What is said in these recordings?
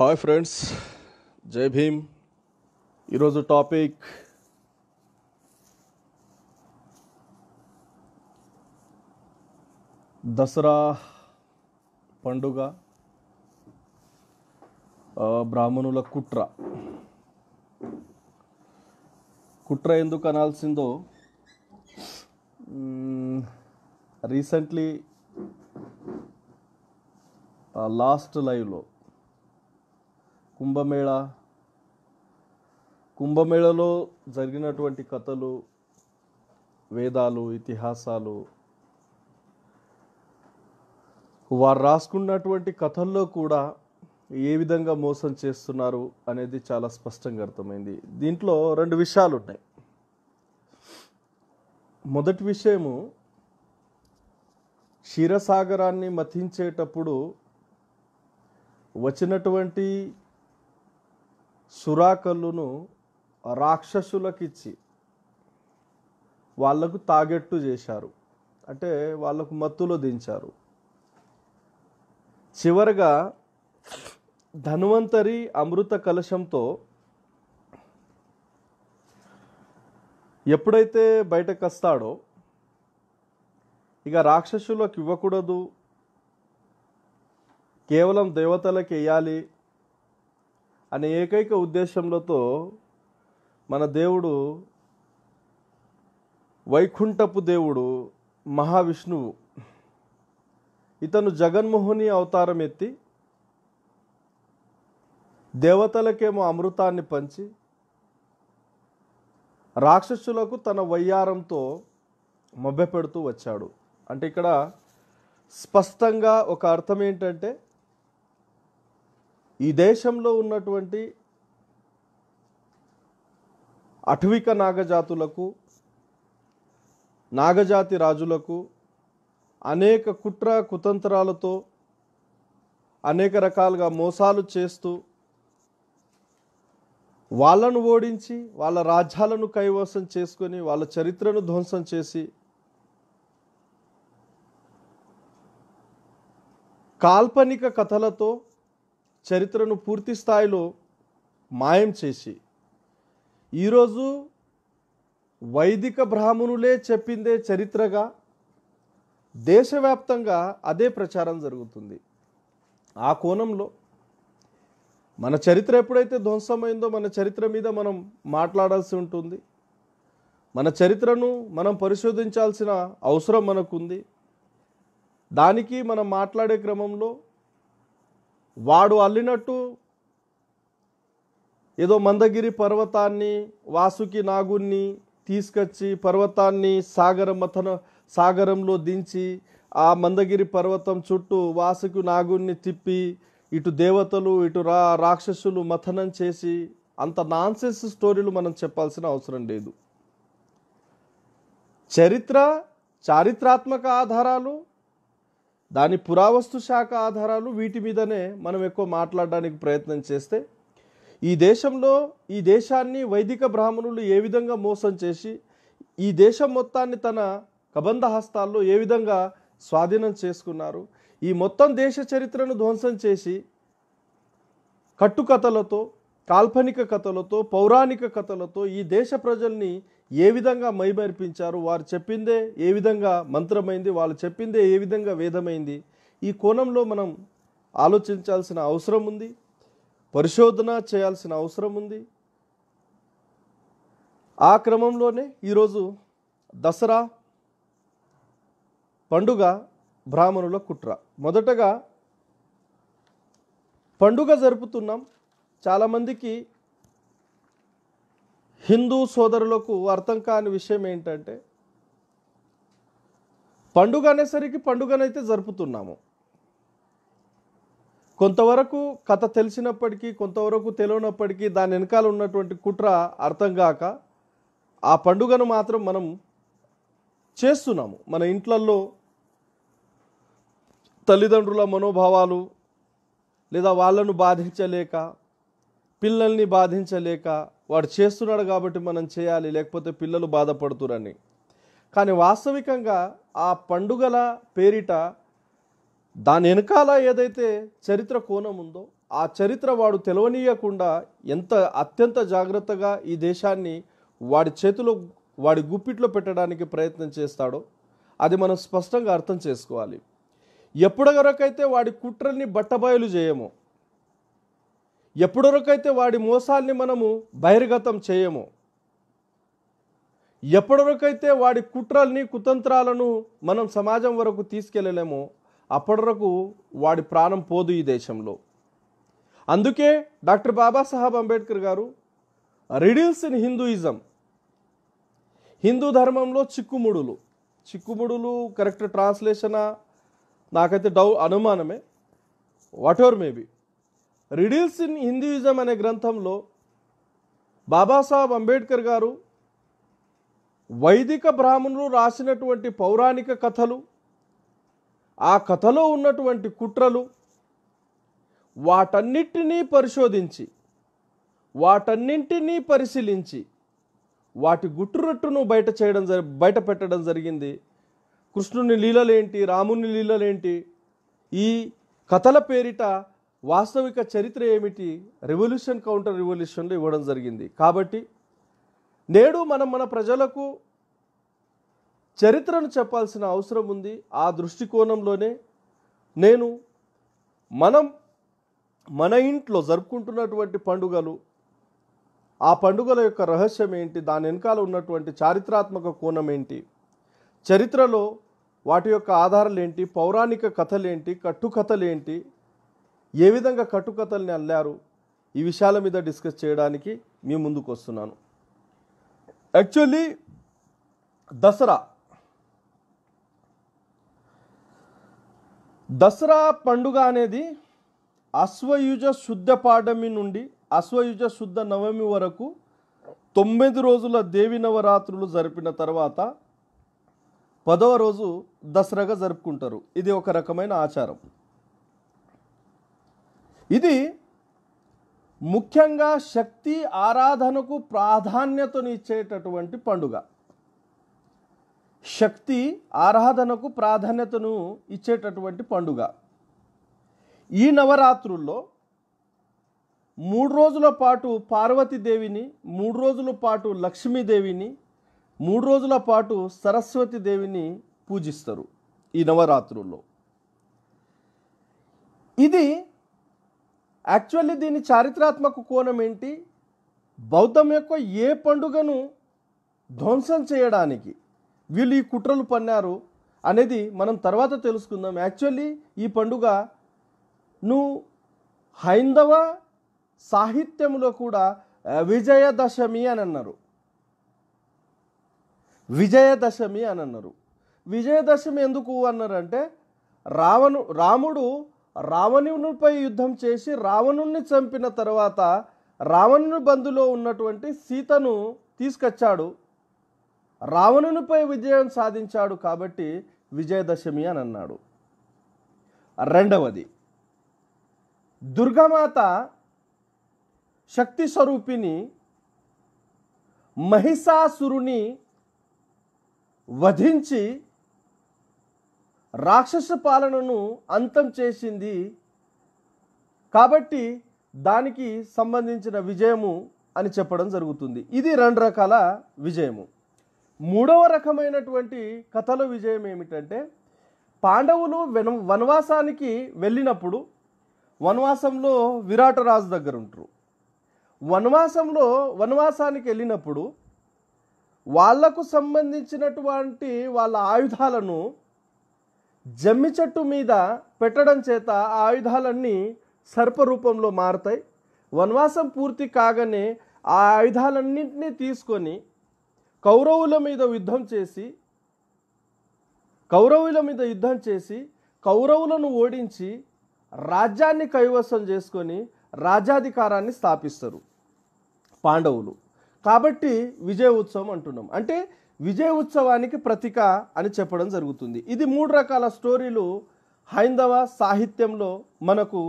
Hi friends, జై భీమ్. ఈరోజు topic Dasara పండుగ, బ్రాహ్మణుల కుట్ర. కుట్ర ఎందుకు అనాల్సిందో రీసెంట్లీ లాస్ట్ లైవ్లో కుంభమేళలో జరిగినటువంటి కథలు, వేదాలు, ఇతిహాసాలు, వారు రాసుకున్నటువంటి కథల్లో కూడా ఏ విధంగా మోసం చేస్తున్నారు అనేది చాలా స్పష్టంగా అర్థమైంది. దీంట్లో రెండు విషయాలు ఉన్నాయి. మొదటి విషయము, క్షీరసాగరాన్ని మథించేటప్పుడు వచ్చినటువంటి సురాకళ్ళును రాక్షసులకిచ్చి వాళ్లకు తాగెట్టు చేశారు, అంటే వాళ్లకు మత్తులో దించారు. చివరగా ధన్వంతరి అమృత కలశంతో ఎప్పుడైతే బయటకు వస్తాడో, ఇక రాక్షసులకు ఇవ్వకూడదు, కేవలం దేవతలకు వేయాలి అనే ఏకైక ఉద్దేశంతో మన దేవుడు, వైకుంఠపు దేవుడు మహావిష్ణువు, ఇతను జగన్మోహిని అవతారం ఎత్తి దేవతలకేమో అమృతాన్ని పంచి రాక్షసులకు తన వయ్యారంతో మభ్యపెడుతూ వచ్చాడు. అంటే ఇక్కడ స్పష్టంగా ఒక అర్థం ఏంటంటే, ఈ దేశంలో ఉన్నటువంటి అటవిక నాగజాతులకు, నాగజాతి రాజులకు అనేక కుట్ర కుతంత్రాలతో అనేక రకాలుగా మోసాలు చేస్తూ వాళ్ళను ఓడించి వాళ్ళ రాజ్యాలను కైవసం చేసుకొని వాళ్ళ చరిత్రను ధ్వంసం చేసి కాల్పనిక కథలతో చరిత్రను పూర్తి స్థాయిలో మాయం చేసి ఈరోజు వైదిక బ్రాహ్మణులే చెప్పిందే చరిత్రగా దేశవ్యాప్తంగా అదే ప్రచారం జరుగుతుంది. ఆ కోణంలో మన చరిత్ర ఎప్పుడైతే ధ్వంసమైందో మన చరిత్ర మీద మనం మాట్లాడాల్సి ఉంటుంది. మన చరిత్రను మనం పరిశోధించాల్సిన అవసరం మనకుంది. దానికి మనం మాట్లాడే క్రమంలో వాడు అల్లినట్టు ఏదో మందగిరి పర్వతాన్ని, వాసుకి నాగుణ్ణి తీసుకొచ్చి పర్వతాన్ని సాగరంలో దించి ఆ మందగిరి పర్వతం చుట్టూ వాసుకి నాగుణ్ణి తిప్పి ఇటు దేవతలు ఇటు రాక్షసులు మథనం చేసి అంత నాన్సెన్స్ స్టోరీలు మనం చెప్పాల్సిన అవసరం లేదు. చారిత్రాత్మక ఆధారాలు, దాని పురావస్తు శాఖ ఆధారాలు, వీటి మీదనే మనం ఎక్కువ మాట్లాడడానికి ప్రయత్నం చేస్తే, ఈ దేశాన్ని వైదిక బ్రాహ్మణులు ఏ విధంగా మోసం చేసి ఈ దేశం మొత్తాన్ని తన కబంధ హస్తాల్లో ఏ విధంగా స్వాధీనం చేసుకున్నారు, ఈ మొత్తం దేశ చరిత్రను ధ్వంసం చేసి కట్టుకథలతో, కాల్పనిక కథలతో, పౌరాణిక కథలతో ఈ దేశ ప్రజల్ని ఏ విధంగా మైమరిపించారు, వారు చెప్పిందే ఏ విధంగా మంత్రమైంది, వాళ్ళు చెప్పిందే ఏ విధంగా వేదమైంది, ఈ కోణంలో మనం ఆలోచించాల్సిన అవసరం ఉంది, పరిశోధన చేయాల్సిన అవసరం ఉంది. ఆ క్రమంలోనే ఈరోజు దసరా పండుగ, బ్రాహ్మణుల కుట్ర. మొదటగా పండుగ జరుపుతున్నాం. చాలామందికి హిందూ సోదరులకు అర్థం కాని విషయం ఏంటంటే, పండుగ అనేసరికి పండుగనైతే జరుపుతున్నాము, కొంతవరకు కథ తెలిసినప్పటికీ కొంతవరకు తెలియనప్పటికీ దాని వెనకాల ఉన్నటువంటి కుట్ర అర్థం కాక ఆ పండుగను మాత్రం మనం చేస్తున్నాము. మన ఇంట్లల్లో తల్లిదండ్రుల మనోభావాలు, లేదా వాళ్ళను బాధించలేక, పిల్లల్ని బాధించలేక, వాడు చేస్తున్నాడు కాబట్టి మనం చేయాలి, లేకపోతే పిల్లలు బాధపడుతురని. కానీ వాస్తవికంగా ఆ పండుగల పేరిట దాని వెనకాల ఏదైతే చరిత్ర కోణం ఉందో, ఆ చరిత్ర వాడు తెలవనీయకుండా ఎంత అత్యంత జాగ్రత్తగా ఈ దేశాన్ని వాడి చేతిలో వాడి గుప్పిట్లో పెట్టడానికి ప్రయత్నం చేస్తాడో అది మనం స్పష్టంగా అర్థం చేసుకోవాలి. ఎప్పటివరకైతే వాడి కుట్రల్ని బట్టబయలు చేయమో, ఎప్పటివరకైతే వాడి మోసాల్ని మనము బహిర్గతం చేయమో, ఎప్పటివరకైతే వాడి కుట్రల్ని కుతంత్రాలను మనం సమాజం వరకు తీసుకెళ్ళలేమో అప్పటి వరకు వాడి ప్రాణం పోదు ఈ దేశంలో. అందుకే డాక్టర్ బాబాసాహెబ్ అంబేద్కర్ గారు రిడిల్స్ ఇన్ హిందూయిజం, హిందూ ధర్మంలో చిక్కుముడులు కరెక్ట్ ట్రాన్స్లేషనా నాకైతే అనుమానమే, what ever maybe, riddles in Hinduism అనే గ్రంథంలో బాబాసాహెబ్ అంబేద్కర్ గారు వైదిక బ్రాహ్మణులు రాసినటువంటి పౌరాణిక కథలు, ఆ కథలో ఉన్నటువంటి కుట్రలు, వాటన్నిటినీ పరిశోధించి వాటన్నింటినీ పరిశీలించి వాటి గుట్టురట్టును బయట పెట్టడం జరిగింది. కృష్ణుని లీలలేంటి, రాముని లీలలేంటి, ఈ కథల పేరిట వాస్తవిక చరిత్ర ఏమిటి, రెవల్యూషన్ కౌంటర్ రెవల్యూషన్లో ఇవ్వడం జరిగింది. కాబట్టి నేడు మన ప్రజలకు చరిత్రను చెప్పాల్సిన అవసరం ఉంది. ఆ దృష్టికోణంలోనే నేను మన ఇంట్లో జరుపుకుంటున్నటువంటి పండుగలు, ఆ పండుగల యొక్క రహస్యం ఏంటి, దాని వెనకాల ఉన్నటువంటి చారిత్రాత్మక కోణం ఏంటి, చరిత్రలో వాటి యొక్క ఆధారాలు ఏంటి, పౌరాణిక కథలేంటి, కట్టుకథలేంటి, ఏ విధంగా కట్టుకథల్ని అల్లారు, ఈ విషయాల మీద డిస్కస్ చేయడానికి మీ ముందుకు వస్తున్నాను. యాక్చువల్లీ దసరా పండుగ అనేది అశ్వయుజ శుద్ధ పాడ్యమి నుండి అశ్వయుజ శుద్ధ నవమి వరకు 9 రోజుల దేవి నవరాత్రులు జరిపిన తర్వాత 10వ రోజు దసరాగా జరుపుకుంటారు. ఇది ఒక రకమైన ఆచారం. ఇది ముఖ్యంగా శక్తి ఆరాధనకు ప్రాధాన్యతను ఇచ్చేటటువంటి పండుగ. శక్తి ఆరాధనకు ప్రాధాన్యతను ఇచ్చేటటువంటి పండుగ. ఈ నవరాత్రుల్లో 3 రోజుల పాటు పార్వతీదేవిని, 3 రోజుల పాటు లక్ష్మీదేవిని, 3 రోజుల పాటు సరస్వతీదేవిని పూజిస్తారు ఈ నవరాత్రుల్లో. ఇది యాక్చువల్లీ దీని చారిత్రాత్మక కోణం ఏంటి, బౌద్ధం యొక్క ఏ పండుగను ధ్వంసం చేయడానికి వీళ్ళు ఈ కుట్రలు పన్నారు అనేది మనం తర్వాత తెలుసుకుందాం. యాక్చువల్లీ ఈ పండుగను హైందవ సాహిత్యంలో కూడా విజయదశమి అని అన్నారు. విజయదశమి ఎందుకు అన్నారంటే రాముడు రావణునిపై యుద్ధం చేసి రావణుణ్ణి చంపిన తర్వాత రావణుని బంధులో ఉన్నటువంటి సీతను తీసుకొచ్చాడు, రావణునిపై విజయం సాధించాడు, కాబట్టి విజయదశమి అని అన్నాడు. రెండవది, దుర్గామాత శక్తి స్వరూపిణి మహిషాసురుని వధించి రాక్షస పాలనను అంతం చేసింది, కాబట్టి దానికి సంబంధించిన విజయము అని చెప్పడం జరుగుతుంది. ఇది 2 రకాల విజయము. 3వ రకమైనటువంటి కథల విజయం ఏమిటంటే, పాండవులు వనవాసానికి వెళ్ళినప్పుడు వనవాసంలో విరాటరాజు దగ్గర ఉంటారు. వనవాసానికి వెళ్ళినప్పుడు వాళ్లకు సంబంధించినటువంటి వాళ్ళ ఆయుధాలను జమ్మి చెట్టు మీద పెట్టడం చేత ఆ ఆయుధాలన్నీ సర్పరూపంలో మారుతాయి. వనవాసం పూర్తి కాగానే ఆ ఆయుధాలన్నింటినీ తీసుకొని కౌరవుల మీద యుద్ధం చేసి కౌరవులను ఓడించి రాజ్యాన్ని కైవసం చేసుకొని రాజ్యాధికారాన్ని స్థాపిస్తారు పాండవులు. కాబట్టి విజయ ఉత్సవం అంటున్నాం. అంటే విజయ ఉత్సవానికి ప్రతీక అని చెప్పడం జరుగుతుంది. ఇది 3 రకాల స్టోరీలు హైందవ సాహిత్యంలో మనకు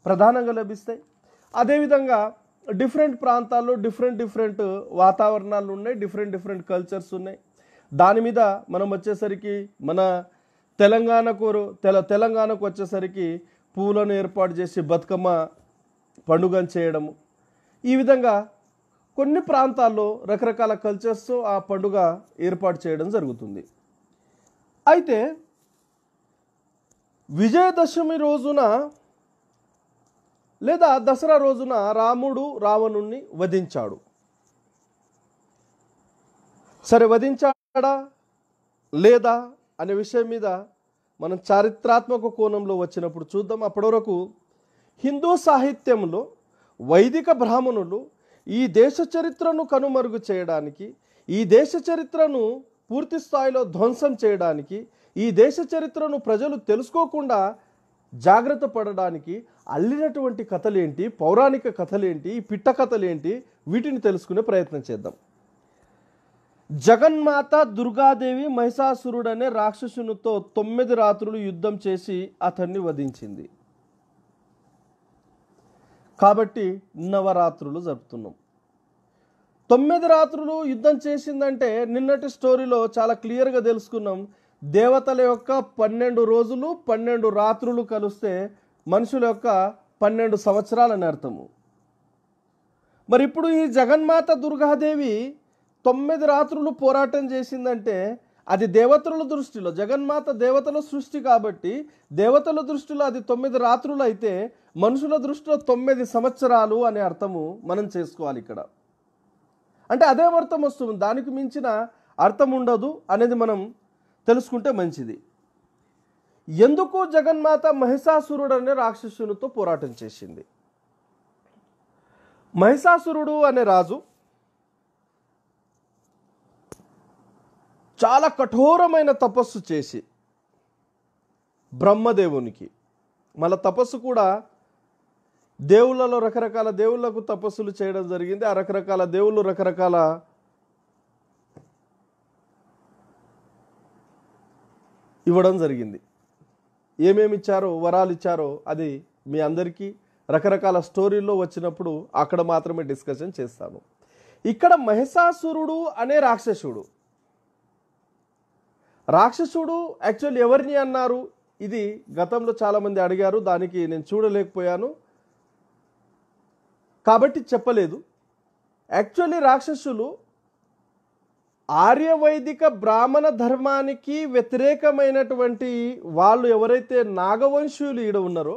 ప్రధానంగా లభిస్తాయి. అదేవిధంగా డిఫరెంట్ ప్రాంతాల్లో డిఫరెంట్ వాతావరణాలు ఉన్నాయి, డిఫరెంట్ కల్చర్స్ ఉన్నాయి. దాని మీద మనం వచ్చేసరికి మన తెలంగాణకు వచ్చేసరికి పువ్వులను ఏర్పాటు చేసి బతుకమ్మ పండుగను చేయడము. ఈ విధంగా కొన్ని ప్రాంతాల్లో రకరకాల కల్చర్స్తో ఆ పండుగ ఏర్పాటు చేయడం జరుగుతుంది. అయితే విజయదశమి రోజున లేదా దసరా రోజున రాముడు రావణుణ్ణి వధించాడు. సరే, వధించాడా లేదా అనే విషయం మీద మనం చారిత్రాత్మక కోణంలో వచ్చినప్పుడు చూద్దాం. అప్పటి వరకు హిందూ సాహిత్యంలో వైదిక బ్రాహ్మణులు ఈ దేశ చరిత్రను కనుమరుగు చేయడానికి, ఈ దేశ చరిత్రను పూర్తి స్థాయిలో ధ్వంసం చేయడానికి, ఈ దేశ చరిత్రను ప్రజలు తెలుసుకోకుండా జాగ్రత్త పడడానికి అల్లినటువంటి కథలేంటి, పౌరాణిక కథలేంటి, పిట్ట కథలేంటి, వీటిని తెలుసుకునే ప్రయత్నం చేద్దాం. జగన్మాత దుర్గాదేవి మహిషాసురుడనే రాక్షసునితో 9 రాత్రులు యుద్ధం చేసి అతన్ని వధించింది. కాబట్టి నవరాత్రులు జరుపుతున్నాం. 9 రాత్రులు యుద్ధం చేసిందంటే నిన్నటి స్టోరీలో చాలా క్లియర్గా తెలుసుకున్నాం. దేవతల యొక్క 12 రోజులు 12 రాత్రులు కలిస్తే మనుషుల యొక్క 12 సంవత్సరాలని అర్థము. మరి ఇప్పుడు ఈ జగన్మాత దుర్గాదేవి 9 రాత్రులు పోరాటం చేసిందంటే అది దేవతల దృష్టిలో, జగన్మాత దేవతల సృష్టి కాబట్టి దేవతల దృష్టిలో అది 9 రాత్రులు అయితే మనుషుల దృష్టిలో 9 సంవత్సరాలు అనే అర్థము మనం చేసుకోవాలి ఇక్కడ. అంటే అదే అర్థం వస్తుంది, దానికి మించిన అర్థం ఉండదు అనేది మనం తెలుసుకుంటే మంచిది. ఎందుకు జగన్మాత మహిషాసురుడు అనే రాక్షసునితో పోరాటం చేసింది? మహిషాసురుడు అనే రాజు చాలా కఠోరమైన తపస్సు చేసి బ్రహ్మదేవునికి, మళ్ళీ తపస్సు కూడా దేవుళ్ళలో రకరకాల దేవుళ్ళకు తపస్సులు చేయడం జరిగింది. ఆ రకరకాల దేవుళ్ళు రకరకాల ఇవ్వడం జరిగింది. ఏమేమి ఇచ్చారో, వరాలు ఇచ్చారో అది మీ అందరికీ రకరకాల స్టోరీల్లో వచ్చినప్పుడు అక్కడ మాత్రమే డిస్కషన్ చేస్తాను. ఇక్కడ మహిషాసురుడు అనే రాక్షసుడు యాక్చువల్లీ ఎవరిని అన్నారు? ఇది గతంలో చాలామంది అడిగారు, దానికి నేను చూడలేకపోయాను కాబట్టి చెప్పలేదు. యాక్చువల్లీ రాక్షసులు ఆర్యవైదిక బ్రాహ్మణ ధర్మానికి వ్యతిరేకమైనటువంటి వాళ్ళు ఎవరైతే నాగవంశీయులు ఈడ ఉన్నారో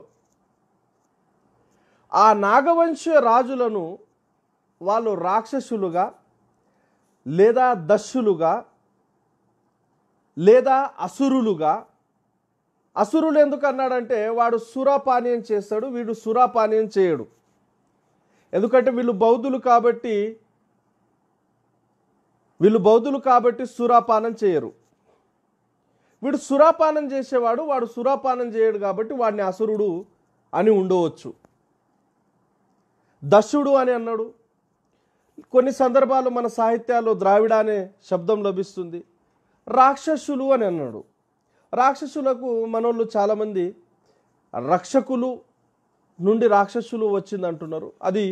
ఆ నాగవంశ రాజులను వాళ్ళు రాక్షసులుగా లేదా దస్యులుగా లేదా అసురులుగా, అసురులు ఎందుకు అన్నాడంటే వాడు సురాపానీయం చేస్తాడు, వీడు సురాపానీయం చేయడు. ఎందుకంటే వీళ్ళు బౌద్ధులు కాబట్టి సురాపానం చేయరు. వీడు సురాపానం చేసేవాడు, వాడు సురాపానం చేయడు కాబట్టి వాడిని అసురుడు అని ఉండవచ్చు. దస్యుడు అని అన్నాడు. కొన్ని సందర్భాల్లో మన సాహిత్యాల్లో ద్రావిడ అనే శబ్దం లభిస్తుంది. రాక్షసులు అని అన్నాడు. రాక్షసులకు మనోళ్ళు చాలామంది రక్షకులు నుండి రాక్షసులు వచ్చింది అంటున్నారు. అది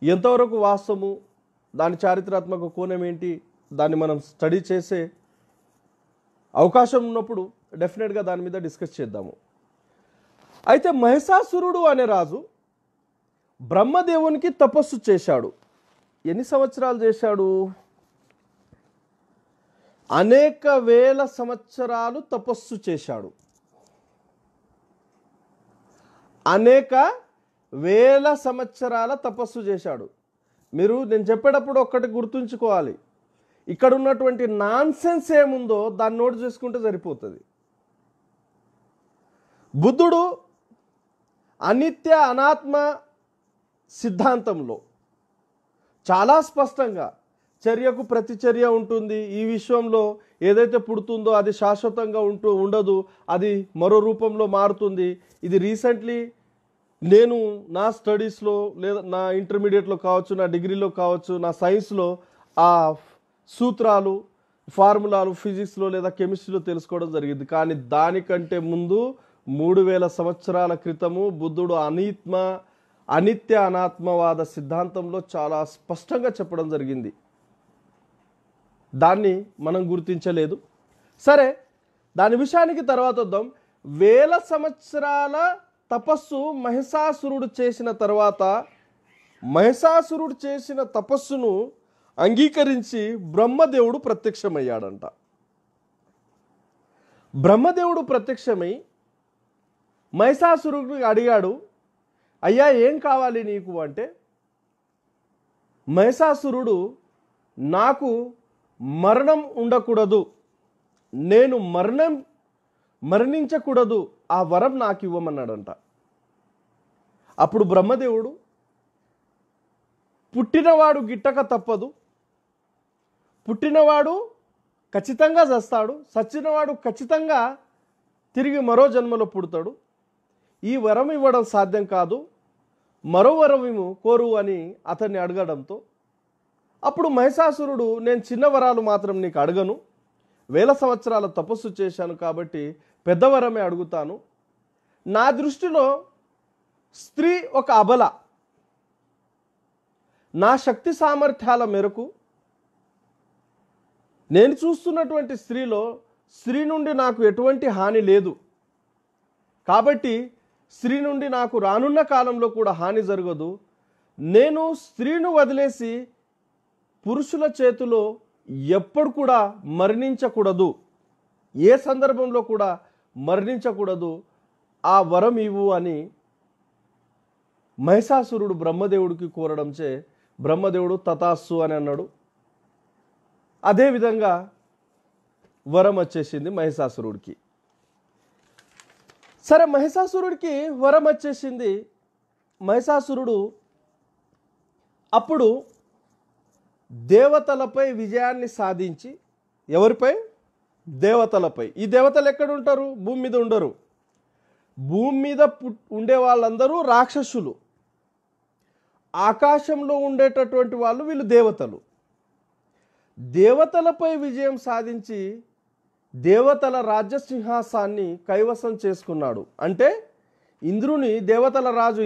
ఎంతవరకు వాస్తవము, దాని చారిత్రాత్మక కోణం ఏంటి, దాన్ని మనం స్టడీ చేసే అవకాశం ఉన్నప్పుడు డెఫినెట్గా దాని మీద డిస్కస్ చేద్దాము. అయితే మహిషాసురుడు అనే రాజు బ్రహ్మదేవునికి తపస్సు చేశాడు. ఎన్ని సంవత్సరాలు చేశాడు? అనేక వేల సంవత్సరాలు తపస్సు చేశాడు. అనేక వేల సంవత్సరాల తపస్సు చేశాడు. నేను చెప్పేటప్పుడు ఒక్కటి గుర్తుంచుకోవాలి, ఇక్కడ ఉన్నటువంటి నాన్సెన్స్ ఏముందో దాన్ని నోట్ చేసుకుంటే సరిపోతుంది. బుద్ధుడు అనిత్య అనాత్మ సిద్ధాంతంలో చాలా స్పష్టంగా చర్యకు ప్రతిచర్య ఉంటుంది, ఈ విశ్వంలో ఏదైతే పుడుతుందో అది శాశ్వతంగా ఉండదు, అది మరో రూపంలో మారుతుంది. ఇది రీసెంట్లీ నేను నా స్టడీస్లో లేదా నా ఇంటర్మీడియట్లో కావచ్చు, నా డిగ్రీలో కావచ్చు, నా సైన్స్లో ఆ సూత్రాలు ఫార్ములాలు ఫిజిక్స్లో లేదా కెమిస్ట్రీలో తెలుసుకోవడం జరిగింది. కానీ దానికంటే ముందు 3000 సంవత్సరాల క్రితము బుద్ధుడు అనిత్య అనాత్మవాద సిద్ధాంతంలో చాలా స్పష్టంగా చెప్పడం జరిగింది. దాన్ని మనం గుర్తించలేదు. సరే, దాని విషయానికి తర్వాత వద్దాం. వేల సంవత్సరాల తపస్సు మహిషాసురుడు చేసిన తర్వాత మహిషాసురుడు చేసిన తపస్సును అంగీకరించి బ్రహ్మదేవుడు ప్రత్యక్షమయ్యాడంట. బ్రహ్మదేవుడు ప్రత్యక్షమై మహిషాసురుడిని అడిగాడు, అయ్యా ఏం కావాలి నీకు అంటే, మహిషాసురుడు నాకు మరణం ఉండకూడదు, నేను మరణించకూడదు, ఆ వరం నాకు ఇవ్వమన్నాడంట. అప్పుడు బ్రహ్మదేవుడు, పుట్టినవాడు గిట్టక తప్పదు, పుట్టినవాడు ఖచ్చితంగా చస్తాడు, చచ్చినవాడు ఖచ్చితంగా తిరిగి మరో జన్మలో పుడతాడు, ఈ వరం ఇవ్వడం సాధ్యం కాదు, మరో వరం కోరు అని అతన్ని అడగడంతో అప్పుడు మహిషాసురుడు, నేను చిన్న వరాలు మాత్రం నీకు అడగను, 1000 సంవత్సరాల తపస్సు చేశాను కాబట్టి పెద్ద వరమే అడుగుతాను. నా దృష్టిలో స్త్రీ ఒక అబల, నా శక్తి సామర్థ్యాల మేరకు నేను చూస్తున్నటువంటి స్త్రీ నుండి నాకు ఎటువంటి హాని లేదు, కాబట్టి స్త్రీ నుండి నాకు రానున్న కాలంలో కూడా హాని జరగదు. నేను స్త్రీను వదిలేసి పురుషుల చేతిలో ఎప్పుడు కూడా మరణించకూడదు, ఏ సందర్భంలో కూడా మరణించకూడదు, ఆ వరం ఇవ్వు అని మహిషాసురుడు బ్రహ్మదేవుడికి కోరడంచే బ్రహ్మదేవుడు తథాస్తు అని అన్నాడు. అదేవిధంగా వరం వచ్చేసింది మహిషాసురుడికి. సరే, మహిషాసురుడికి వరం వచ్చేసింది. మహిషాసురుడు అప్పుడు దేవతలపై విజయాన్ని సాధించి, ఎవరిపై? దేవతలపై. ఈ దేవతలు ఎక్కడ ఉంటారు? భూమి మీద ఉండరు. భూమి మీద ఉండే వాళ్ళందరూ రాక్షసులు, ఆకాశంలో ఉండేటటువంటి వాళ్ళు వీళ్ళు దేవతలు. దేవతలపై విజయం సాధించి దేవతల రాజ్యసింహాసాన్ని కైవసం చేసుకున్నాడు. అంటే ఇంద్రుని, దేవతల రాజు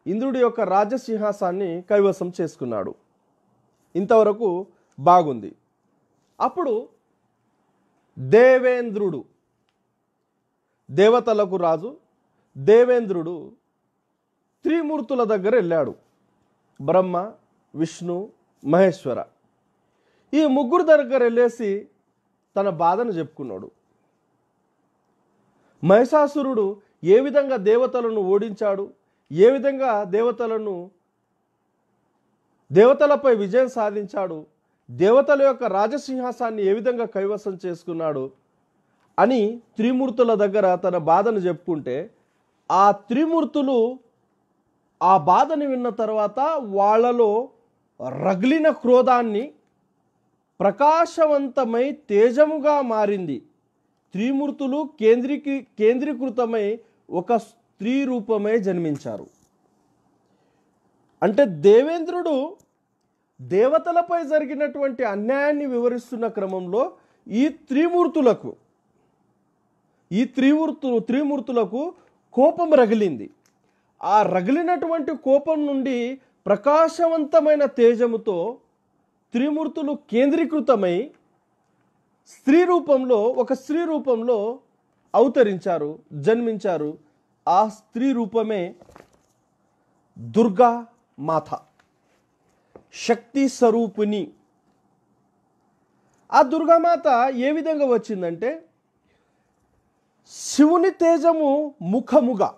ఇంద్రుడి యొక్క రాజ్యసింహాసాన్ని కైవసం చేసుకున్నాడు. ఇంతవరకు బాగుంది. అప్పుడు దేవేంద్రుడు, దేవతలకు రాజు దేవేంద్రుడు త్రిమూర్తుల దగ్గర వెళ్ళాడు. బ్రహ్మ, విష్ణు, మహేశ్వర. ఈ ముగ్గురు దగ్గర వెళ్ళేసి తన బాధను చెప్పుకున్నాడు. మహిషాసురుడు ఏ విధంగా దేవతలను ఓడించాడు, ఏ విధంగా దేవతలపై విజయం సాధించాడు, దేవతల యొక్క రాజసింహాసాన్ని ఏ విధంగా కైవసం చేసుకున్నాడు అని త్రిమూర్తుల దగ్గర తన బాధను చెప్పుకుంటే, ఆ త్రిమూర్తులు ఆ బాధని విన్న తర్వాత వాళ్ళలో రగిలిన క్రోధాన్ని ప్రకాశవంతమై తేజముగా మారింది. త్రిమూర్తులు కేంద్రీకృతమై ఒక స్త్రీ రూపమై జన్మించారు. అంటే దేవేంద్రుడు దేవతలపై జరిగినటువంటి అన్యాయాన్ని వివరిస్తున్న క్రమంలో ఈ త్రిమూర్తులకు కోపం రగిలింది. ఆ రగిలినటువంటి కోపం నుండి ప్రకాశవంతమైన తేజముతో త్రిమూర్తులు కేంద్రీకృతమై ఒక స్త్రీ రూపంలో అవతరించారు, జన్మించారు. ఆ స్త్రీ రూపమే దుర్గా మాత, శక్తి స్వరూపిణి. ఆ దుర్గామాత ఏ విధంగా వచ్చిందంటే, శివుని తేజము ముఖముగా,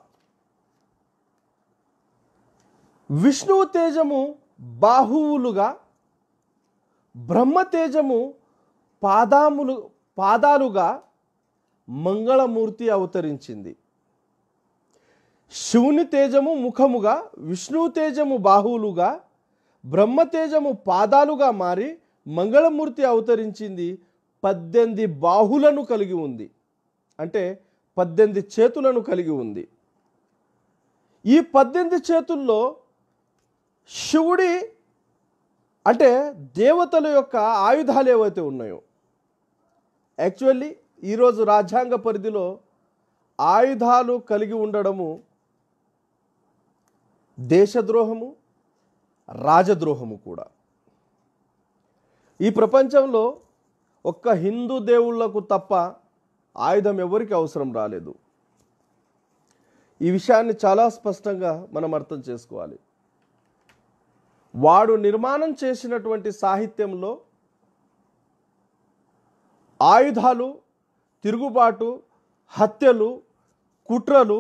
విష్ణువు తేజము బాహువులుగా, బ్రహ్మ తేజము పాదాలుగా మంగళమూర్తి అవతరించింది. శివుని తేజము ముఖముగా, విష్ణువు తేజము బాహువులుగా, బ్రహ్మ తేజము పాదాలుగా మారి మంగళమూర్తి అవతరించింది. 18 బాహులను కలిగి ఉంది, అంటే 18 చేతులను కలిగి ఉంది. ఈ 18 చేతుల్లో శివుడి, అంటే దేవతల యొక్క ఆయుధాలు ఏవైతే ఉన్నాయో, యాక్చువల్లీ ఈరోజు రాజ్యాంగ పరిధిలో ఆయుధాలు కలిగి ఉండడము దేశద్రోహము, రాజద్రోహము కూడా. ఈ ప్రపంచంలో ఒక్క హిందూ దేవుళ్లకు తప్ప ఆయుధం ఎవరికి అవసరం రాలేదు. ఈ విషయాన్ని చాలా స్పష్టంగా మనం అర్థం చేసుకోవాలి. వాడు నిర్మాణం చేసినటువంటి సాహిత్యంలో ఆయుధాలు, తిరుగుబాటు, హత్యలు, కుట్రలు,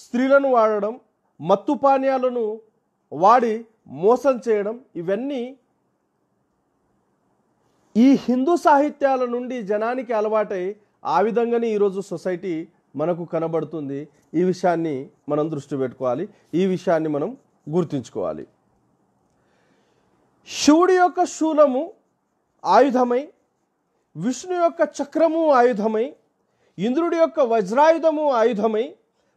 స్త్రీలను వాడడం, మత్తు పానీయాలను వాడి మోసం చేయడం, ఇవన్నీ ఈ హిందూ సాహిత్యాల నుండి జనానికి అలవాటై ఆ విధంగానే ఈరోజు సొసైటీ మనకు కనబడుతుంది. ఈ విషయాన్ని మనం దృష్టి పెట్టుకోవాలి, ఈ విషయాన్ని మనం గుర్తుంచుకోవాలి. శివుడి యొక్క శూలము ఆయుధమై, విష్ణు యొక్క చక్రము ఆయుధమై, ఇంద్రుడి యొక్క వజ్రాయుధము ఆయుధమై,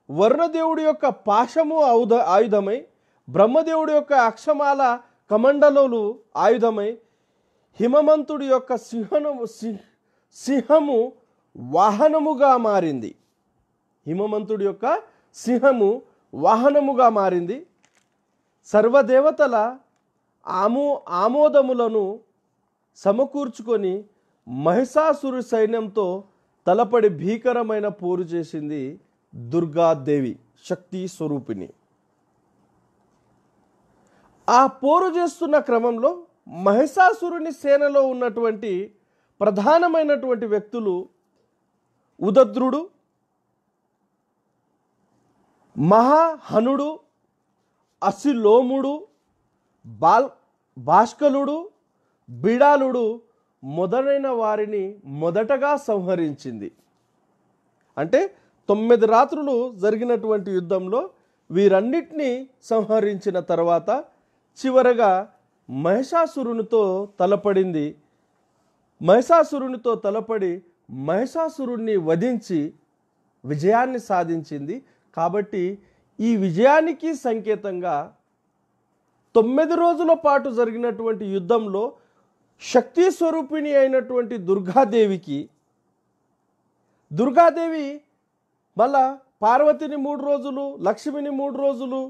వరుణదేవుడి యొక్క పాశము ఆయుధమై, బ్రహ్మదేవుడి యొక్క అక్షమాల కమండలులు ఆయుధమై, హిమవంతుడి యొక్క సింహము వాహనముగా మారింది. హిమవంతుడి యొక్క సింహము వాహనముగా మారింది. సర్వదేవతల ఆమోదములను సమకూర్చుకొని మహిషాసురు సైన్యంతో తలపడి భీకరమైన పోరు చేసింది దుర్గాదేవి, శక్తి స్వరూపిణి. ఆ పోరు చేస్తున్న క్రమంలో మహిషాసురుని సేనలో ఉన్నటువంటి ప్రధానమైనటువంటి వ్యక్తులు ఉదద్రుడు, మహాహనుడు, అసిలోముడు, భాస్కలుడు, బిడాలుడు మొదలైన వారిని మొదటగా సంహరించింది. అంటే 9 రాత్రులు జరిగినటువంటి యుద్ధంలో వీరన్నిటినీ సంహరించిన తర్వాత చివరగా మహిషాసురునితో తలపడింది. మహిషాసురునితో తలపడి మహిషాసురుణ్ణి వధించి విజయాన్ని సాధించింది. కాబట్టి ఈ విజయానికి సంకేతంగా 9 రోజుల పాటు జరిగినటువంటి యుద్ధంలో శక్తి స్వరూపిణి అయినటువంటి దుర్గాదేవి మళ్ళా పార్వతిని 3 రోజులు, లక్ష్మిని 3 రోజులు,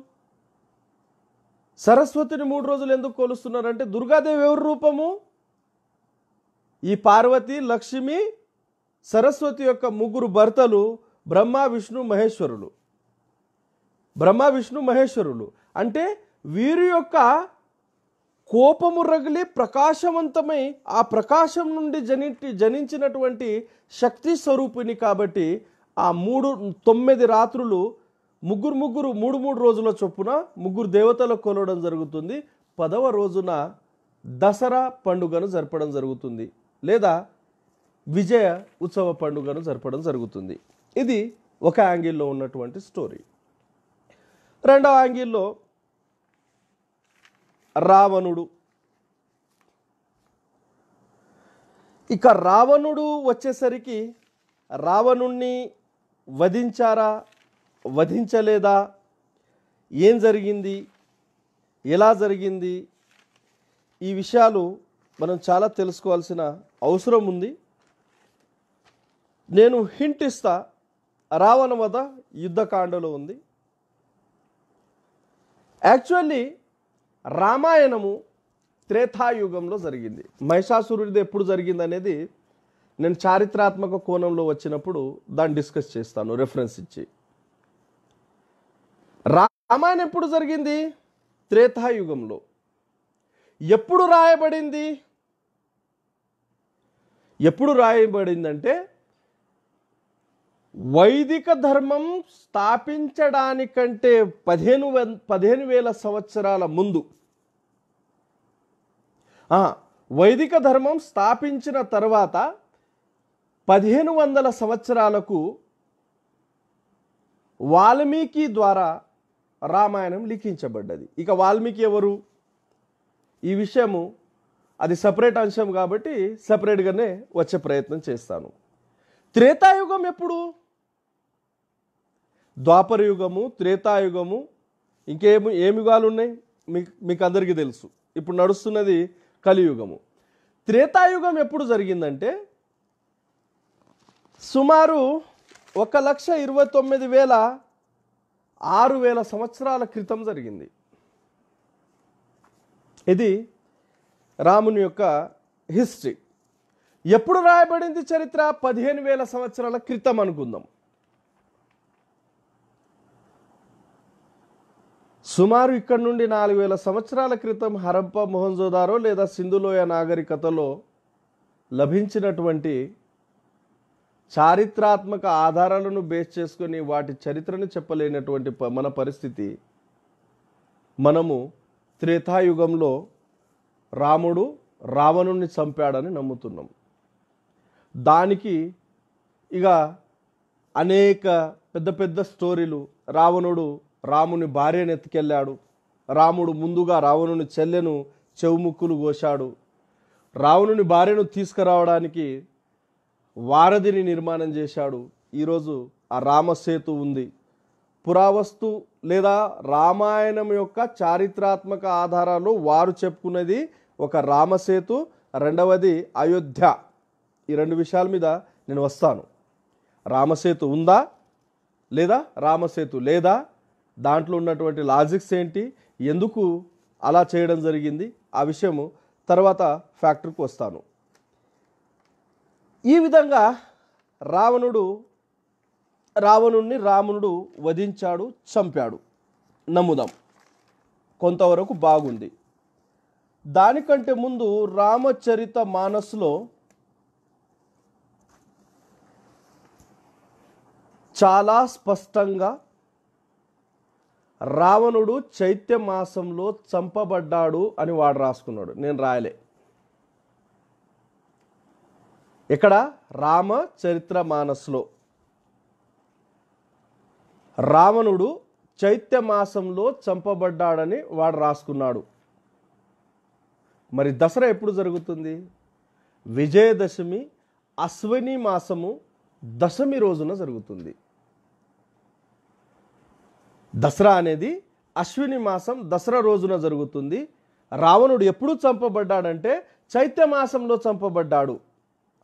సరస్వతిని 3 రోజులు ఎందుకు కొలుస్తున్నారంటే దుర్గాదేవి ఎవరి రూపము? ఈ పార్వతి, లక్ష్మి, సరస్వతి యొక్క 3 భర్తలు బ్రహ్మ విష్ణు మహేశ్వరులు. అంటే వీరి యొక్క కోపము రగిలి ప్రకాశవంతమై ఆ ప్రకాశం నుండి జనించినటువంటి శక్తి స్వరూపిణి. కాబట్టి ఆ 9 రాత్రులు 3 రోజుల చొప్పున 3 దేవతలకు కొలవడం జరుగుతుంది. 10వ రోజున దసరా పండుగను జరపడం జరుగుతుంది, లేదా విజయ ఉత్సవ పండుగను జరపడం జరుగుతుంది. ఇది ఒక యాంగిల్లో ఉన్నటువంటి స్టోరీ. రెండవ యాంగిల్లో రావణుడు. ఇక రావణుడు వచ్చేసరికి రావణుణ్ణి వధించారా, వధించలేదా, ఏం జరిగింది, ఎలా జరిగింది, ఈ విషయాలు మనం చాలా తెలుసుకోవాల్సిన అవసరం ఉంది. నేను హింట్ ఇస్తా. రావణ వధ యుద్ధకాండలో ఉంది. యాక్చువల్లీ రామాయణము త్రేతాయుగంలో జరిగింది. మహిషాసురుడిది ఎప్పుడు జరిగింది అనేది నేను చారిత్రాత్మక కోణంలో వచ్చినప్పుడు దాన్ని డిస్కస్ చేస్తాను రెఫరెన్స్ ఇచ్చి. రామాయణం ఎప్పుడు జరిగింది? త్రేతాయుగంలో. ఎప్పుడు రాయబడింది? ఎప్పుడు రాయబడిందంటే వైదిక ధర్మం స్థాపించడానికంటే 15,000 సంవత్సరాల ముందు. వైదిక ధర్మం స్థాపించిన తర్వాత 1500 సంవత్సరాలకు వాల్మీకి ద్వారా రామాయణం లిఖించబడ్డది. ఇక వాల్మీకి ఎవరు? ఈ విషయము అది సపరేట్ అంశం కాబట్టి సపరేట్గానే వచ్చే ప్రయత్నం చేస్తాను. త్రేతాయుగం ఎప్పుడు? ద్వాపర యుగము, త్రేతాయుగము, ఇంకేమి యుగాలు ఉన్నాయి మీకు అందరికీ తెలుసు. ఇప్పుడు నడుస్తున్నది కలియుగము. త్రేతాయుగం ఎప్పుడు జరిగిందంటే సుమారు 1,29,600 సంవత్సరాల క్రితం జరిగింది. ఇది రాముని యొక్క హిస్టరీ. ఎప్పుడు రాయబడింది చరిత్ర? 15,000 సంవత్సరాల క్రితం అనుకుందాం. సుమారు ఇక్కడ నుండి 4000 సంవత్సరాల క్రితం హరప్ప మొహంజోదారో లేదా సింధులోయ నాగరికతలో లభించినటువంటి చారిత్రాత్మక ఆధారాలను బేస్ చేసుకొని వాటి చరిత్రను చెప్పలేనటువంటి మన పరిస్థితి. మనము త్రేతాయుగంలో రాముడు రావణుణ్ణి చంపాడని నమ్ముతున్నాం. దానికి ఇక అనేక పెద్ద పెద్ద స్టోరీలు. రావణుడు రాముని భార్యను ఎత్తుకెళ్ళాడు, రాముడు ముందుగా రావణుని చెల్లెను చెవుముక్కులు కోశాడు, రావణుని భార్యను తీసుకురావడానికి వారధిని నిర్మాణం చేశాడు. ఈరోజు ఆ రామసేతు ఉంది. పురావస్తు లేదా రామాయణం యొక్క చారిత్రాత్మక ఆధారాలు వారు చెప్పుకున్నది ఒక రామసేతు, రెండవది అయోధ్య. ఈ రెండు విషయాల మీద నేను వస్తాను. రామసేతు ఉందా లేదా రామసేతు లేదా, దాంట్లో ఉన్నటువంటి లాజిక్స్ ఏంటి, ఎందుకు అలా చేయడం జరిగింది, ఆ విషయము తర్వాత ఫ్యాక్టర్కి వస్తాను. ఈ విధంగా రావణుణ్ణి రాముడు వధించాడు, చంపాడు నమ్ముదాం. కొంతవరకు బాగుంది. దానికంటే ముందు రామచరిత మానస్లో చాలా స్పష్టంగా రావణుడు చైత్య మాసంలో చంపబడ్డాడు అని వాడు రాసుకున్నాడు. నేను రాయలే. ఇక్కడ రామచరిత్ర మానస్లో రావణుడు చైత్య మాసంలో చంపబడ్డాడని వాడు రాసుకున్నాడు. మరి దసరా ఎప్పుడు జరుగుతుంది? విజయదశమి అశ్విని మాసము దశమి రోజున జరుగుతుంది. దసరా అనేది అశ్విని మాసం దసరా రోజున జరుగుతుంది. రావణుడు ఎప్పుడు చంపబడ్డాడంటే చైత్య మాసంలో చంపబడ్డాడు.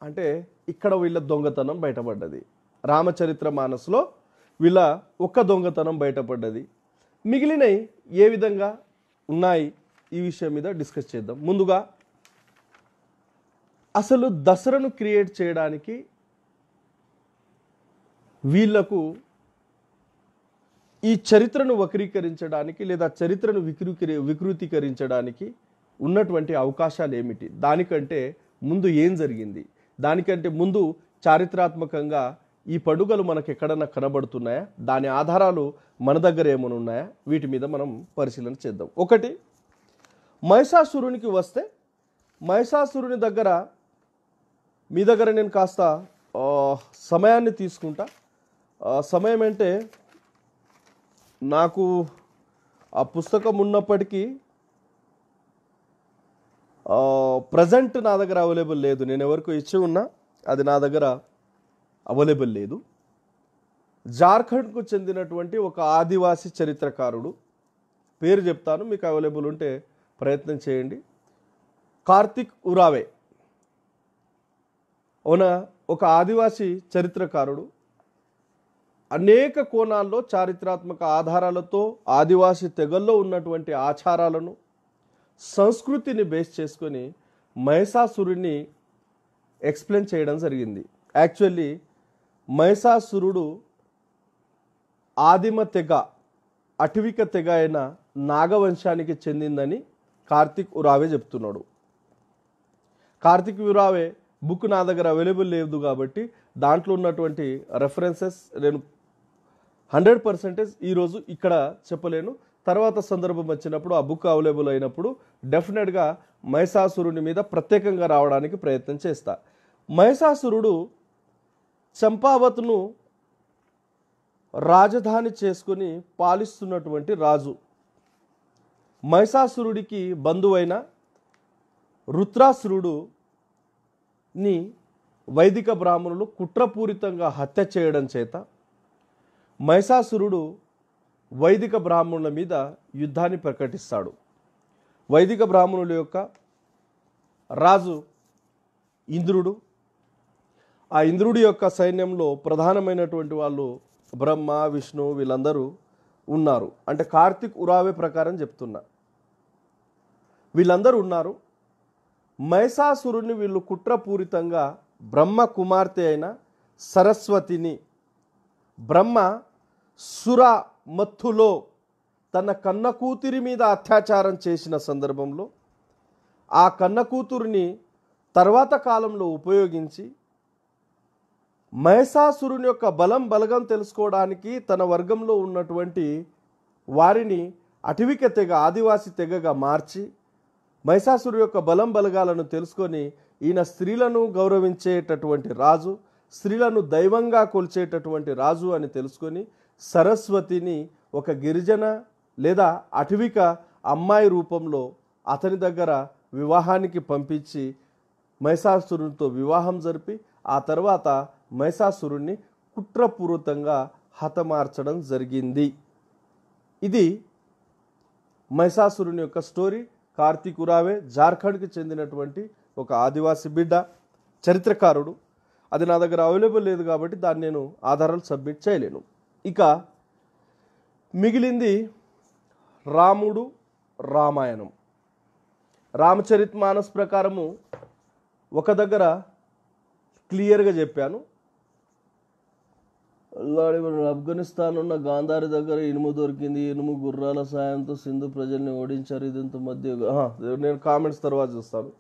అంటే ఇక్కడ వీళ్ళ దొంగతనం బయటపడ్డది. రామచరిత్ర మానస్లో వీళ్ళ ఒక్క దొంగతనం బయటపడ్డది. మిగిలినవి ఏ విధంగా ఉన్నాయి ఈ విషయం మీద డిస్కస్ చేద్దాం. ముందుగా అసలు దసరాను క్రియేట్ చేయడానికి వీళ్లకు ఈ చరిత్రను వక్రీకరించడానికి లేదా చరిత్రను వికృతీకరించడానికి ఉన్నటువంటి అవకాశాలు ఏమిటి, దానికంటే ముందు ఏం జరిగింది, దానికంటే ముందు చారిత్రాత్మకంగా ఈ పండుగలు మనకు ఎక్కడన్నా కనబడుతున్నాయా, దాని ఆధారాలు మన దగ్గర ఏమైనా ఉన్నాయా, వీటి మీద మనం పరిశీలన చేద్దాం. ఒకటి, మహిషాసురునికి వస్తే మహిషాసురుని దగ్గర మీ దగ్గర నేను కాస్త సమయాన్ని తీసుకుంటా. సమయం అంటే నాకు ఆ పుస్తకం ఉన్నప్పటికీ ప్రజెంట్ నా దగ్గర అవైలబుల్ లేదు. నేను ఎవరికో ఇచ్చి ఉన్నా, అది నా దగ్గర అవైలబుల్ లేదు. జార్ఖండ్కు చెందినటువంటి ఒక ఆదివాసీ చరిత్రకారుడు పేరు చెప్తాను, మీకు అవైలబుల్ ఉంటే ప్రయత్నం చేయండి. కార్తిక్ ఉరావే ఒక ఆదివాసీ చరిత్రకారుడు. అనేక కోణాల్లో చారిత్రాత్మక ఆధారాలతో ఆదివాసీ తెగల్లో ఉన్నటువంటి ఆచారాలను సంస్కృతిని బేస్ చేసుకొని మహిషాసురుడిని ఎక్స్ప్లెయిన్ చేయడం జరిగింది. యాక్చువల్లీ మహిషాసురుడు ఆదిమ తెగ, అటవిక తెగ అయిన నాగవంశానికి చెందిందని కార్తిక్ ఉరావే చెప్తున్నాడు. కార్తిక్ ఉరావే బుక్ నా దగ్గర అవైలబుల్ లేదు కాబట్టి దాంట్లో ఉన్నటువంటి రెఫరెన్సెస్ నేను 100% ఈరోజు ఇక్కడ చెప్పలేను. తర్వాత సందర్భం వచ్చినప్పుడు ఆ బుక్ అవైలబుల్ అయినప్పుడు డెఫినెట్గా మహిషాసురుని మీద ప్రత్యేకంగా రావడానికి ప్రయత్నం చేస్తా. మహిషాసురుడు చంపావత్ను రాజధాని చేసుకుని పాలిస్తున్నటువంటి రాజు. మహిషాసురుడికి బంధువైన వృత్రాసురుడుని వైదిక బ్రాహ్మణులు కుట్రపూరితంగా హత్య చేయడం చేత మహిషాసురుడు వైదిక బ్రాహ్మణుల మీద యుద్ధాన్ని ప్రకటిస్తాడు. వైదిక బ్రాహ్మణుల యొక్క రాజు ఇంద్రుడు. ఆ ఇంద్రుడి యొక్క సైన్యంలో ప్రధానమైనటువంటి వాళ్ళు బ్రహ్మ, విష్ణు వీళ్ళందరూ ఉన్నారు. అంటే కార్తిక్ ఉరావే ప్రకారం చెప్తున్నా, వీళ్ళందరూ ఉన్నారు. మహిషాసురుడిని వీళ్ళు కుట్రపూరితంగా బ్రహ్మ కుమార్తె అయిన సరస్వతిని, బ్రహ్మ సుర మత్తులో తన కన్న కూతురి మీద అత్యాచారం చేసిన సందర్భంలో ఆ కన్న కూతురిని తర్వాత కాలంలో ఉపయోగించి మహిషాసురుని యొక్క బలం బలగం తెలుసుకోవడానికి తన వర్గంలో ఉన్నటువంటి వారిని అటవిక తెగ ఆదివాసి తెగగా మార్చి మహిషాసురు యొక్క బలం బలగాలను తెలుసుకొని ఈయన స్త్రీలను గౌరవించేటటువంటి రాజు, స్త్రీలను దైవంగా కొలిచేటటువంటి రాజు అని తెలుసుకొని సరస్వతిని ఒక గిరిజన లేదా అటవిక అమ్మాయి రూపంలో అతని దగ్గర వివాహానికి పంపించి మహిషాసురునితో వివాహం జరిపి ఆ తర్వాత మహిషాసురుణ్ణి కుట్రపూరితంగా హతమార్చడం జరిగింది. ఇది మహిషాసురుని యొక్క స్టోరీ. కార్తీక్ ఉరావే జార్ఖండ్కి చెందినటువంటి ఒక ఆదివాసి బిడ్డ, చరిత్రకారుడు. అది నా దగ్గర అవైలబుల్ లేదు కాబట్టి దాన్ని నేను ఆధారాలు సబ్మిట్ చేయలేను. ఇక మిగిలింది రాముడు, రామాయణం. రామచరితమానస్ ప్రకారము ఒక దగ్గర క్లియర్గా చెప్పాను, ఆఫ్ఘనిస్తాన్ ఉన్న గాంధారి దగ్గర ఇనుము దొరికింది, ఇనుము గుర్రాల సాయంతో సింధు ప్రజల్ని ఓడించారు. ఇదంతా మధ్య నేను కామెంట్స్ తర్వాత చూస్తాను.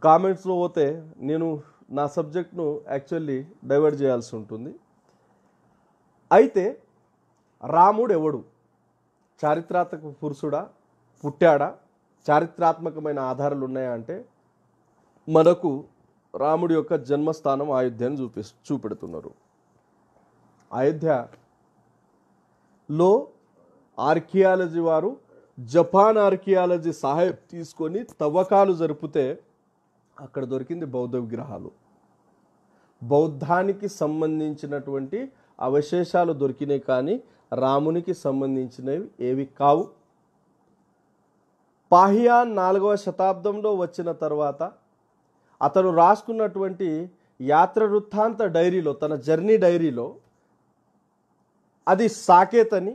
కామెంట్స్లో పోతే నేను నా సబ్జెక్ట్ను యాక్చువల్లీ డైవర్ట్ చేయాల్సి ఉంటుంది. అయితే రాముడు ఎవడు? చారిత్రాత్మక పురుషుడా, పుట్టాడా, చారిత్రాత్మకమైన ఆధారాలు ఉన్నాయా అంటే మనకు రాముడి యొక్క జన్మస్థానం అయోధ్యను చూపెడుతున్నారు. అయోధ్యలో ఆర్కియాలజీ వారు జపాన్ ఆర్కియాలజీ సహాయం తీసుకొని తవ్వకాలు జరిపితే అక్కడ దొరికింది బౌద్ధ విగ్రహాలు. బౌద్ధానికి సంబంధించినటువంటి అవశేషాలు దొరికినాయి, కానీ రామునికి సంబంధించినవి ఏవి కావు. పాహియాన్ 4వ శతాబ్దంలో వచ్చిన తర్వాత అతను రాసుకున్నటువంటి యాత్ర వృత్తాంత డైరీలో, తన జర్నీ డైరీలో అది సాకేత్ అని,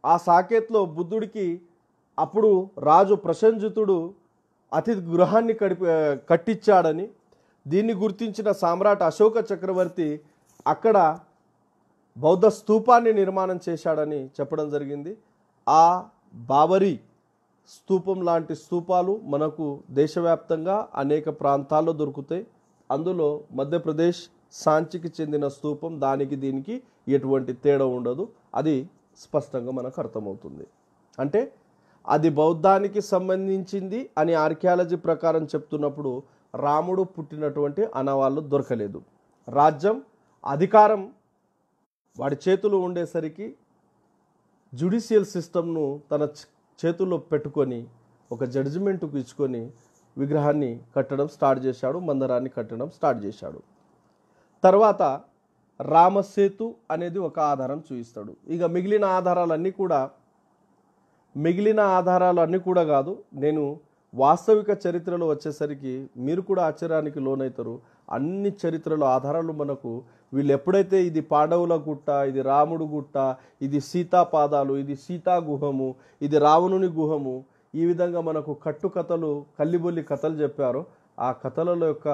ఆ సాకేత్లో బుద్ధుడికి అప్పుడు రాజు ప్రసంజితుడు అతిథి గృహాన్ని కట్టించాడని, దీన్ని గుర్తించిన సామ్రాట్ అశోక చక్రవర్తి అక్కడ బౌద్ధ స్తూపాన్ని నిర్మాణం చేశాడని చెప్పడం జరిగింది. ఆ బాబరీ స్తూపం లాంటి స్తూపాలు మనకు దేశవ్యాప్తంగా అనేక ప్రాంతాల్లో దొరుకుతాయి. అందులో మధ్యప్రదేశ్ సాంచికి చెందిన స్తూపం, దానికి దీనికి ఎటువంటి తేడా ఉండదు. అది స్పష్టంగా మనకు అర్థమవుతుంది. అంటే అది బౌద్ధానికి సంబంధించింది అని ఆర్కియాలజీ ప్రకారం చెప్తున్నప్పుడు రాముడు పుట్టినటువంటి ఆనవాళ్ళు దొరకలేదు. రాజ్యం, అధికారం వాడి చేతులు ఉండేసరికి జ్యుడిషియల్ సిస్టమ్ను తన చేతుల్లో పెట్టుకొని ఒక జడ్జిమెంట్కు ఇచ్చుకొని విగ్రహాన్ని కట్టడం స్టార్ట్ చేశాడు, మందిరాన్ని కట్టడం స్టార్ట్ చేశాడు. తర్వాత రామసేతు అనేది ఒక ఆధారం చూపిస్తాడు. ఇక మిగిలిన ఆధారాలన్నీ కూడా కాదు, నేను వాస్తవిక చరిత్రలో వచ్చేసరికి మీరు కూడా ఆశ్చర్యానికి లోనవుతారు. అన్ని చరిత్రలో ఆధారాలు మనకు వీళ్ళు ఎప్పుడైతే ఇది పాండవుల గుట్ట, ఇది రాముడు గుట్ట, ఇది సీతా పాదాలు, ఇది సీతా గుహము, ఇది రావణుని గుహము, ఈ విధంగా మనకు కట్టుకథలు, కల్లిబొల్లి కథలు చెప్పారో ఆ కథల యొక్క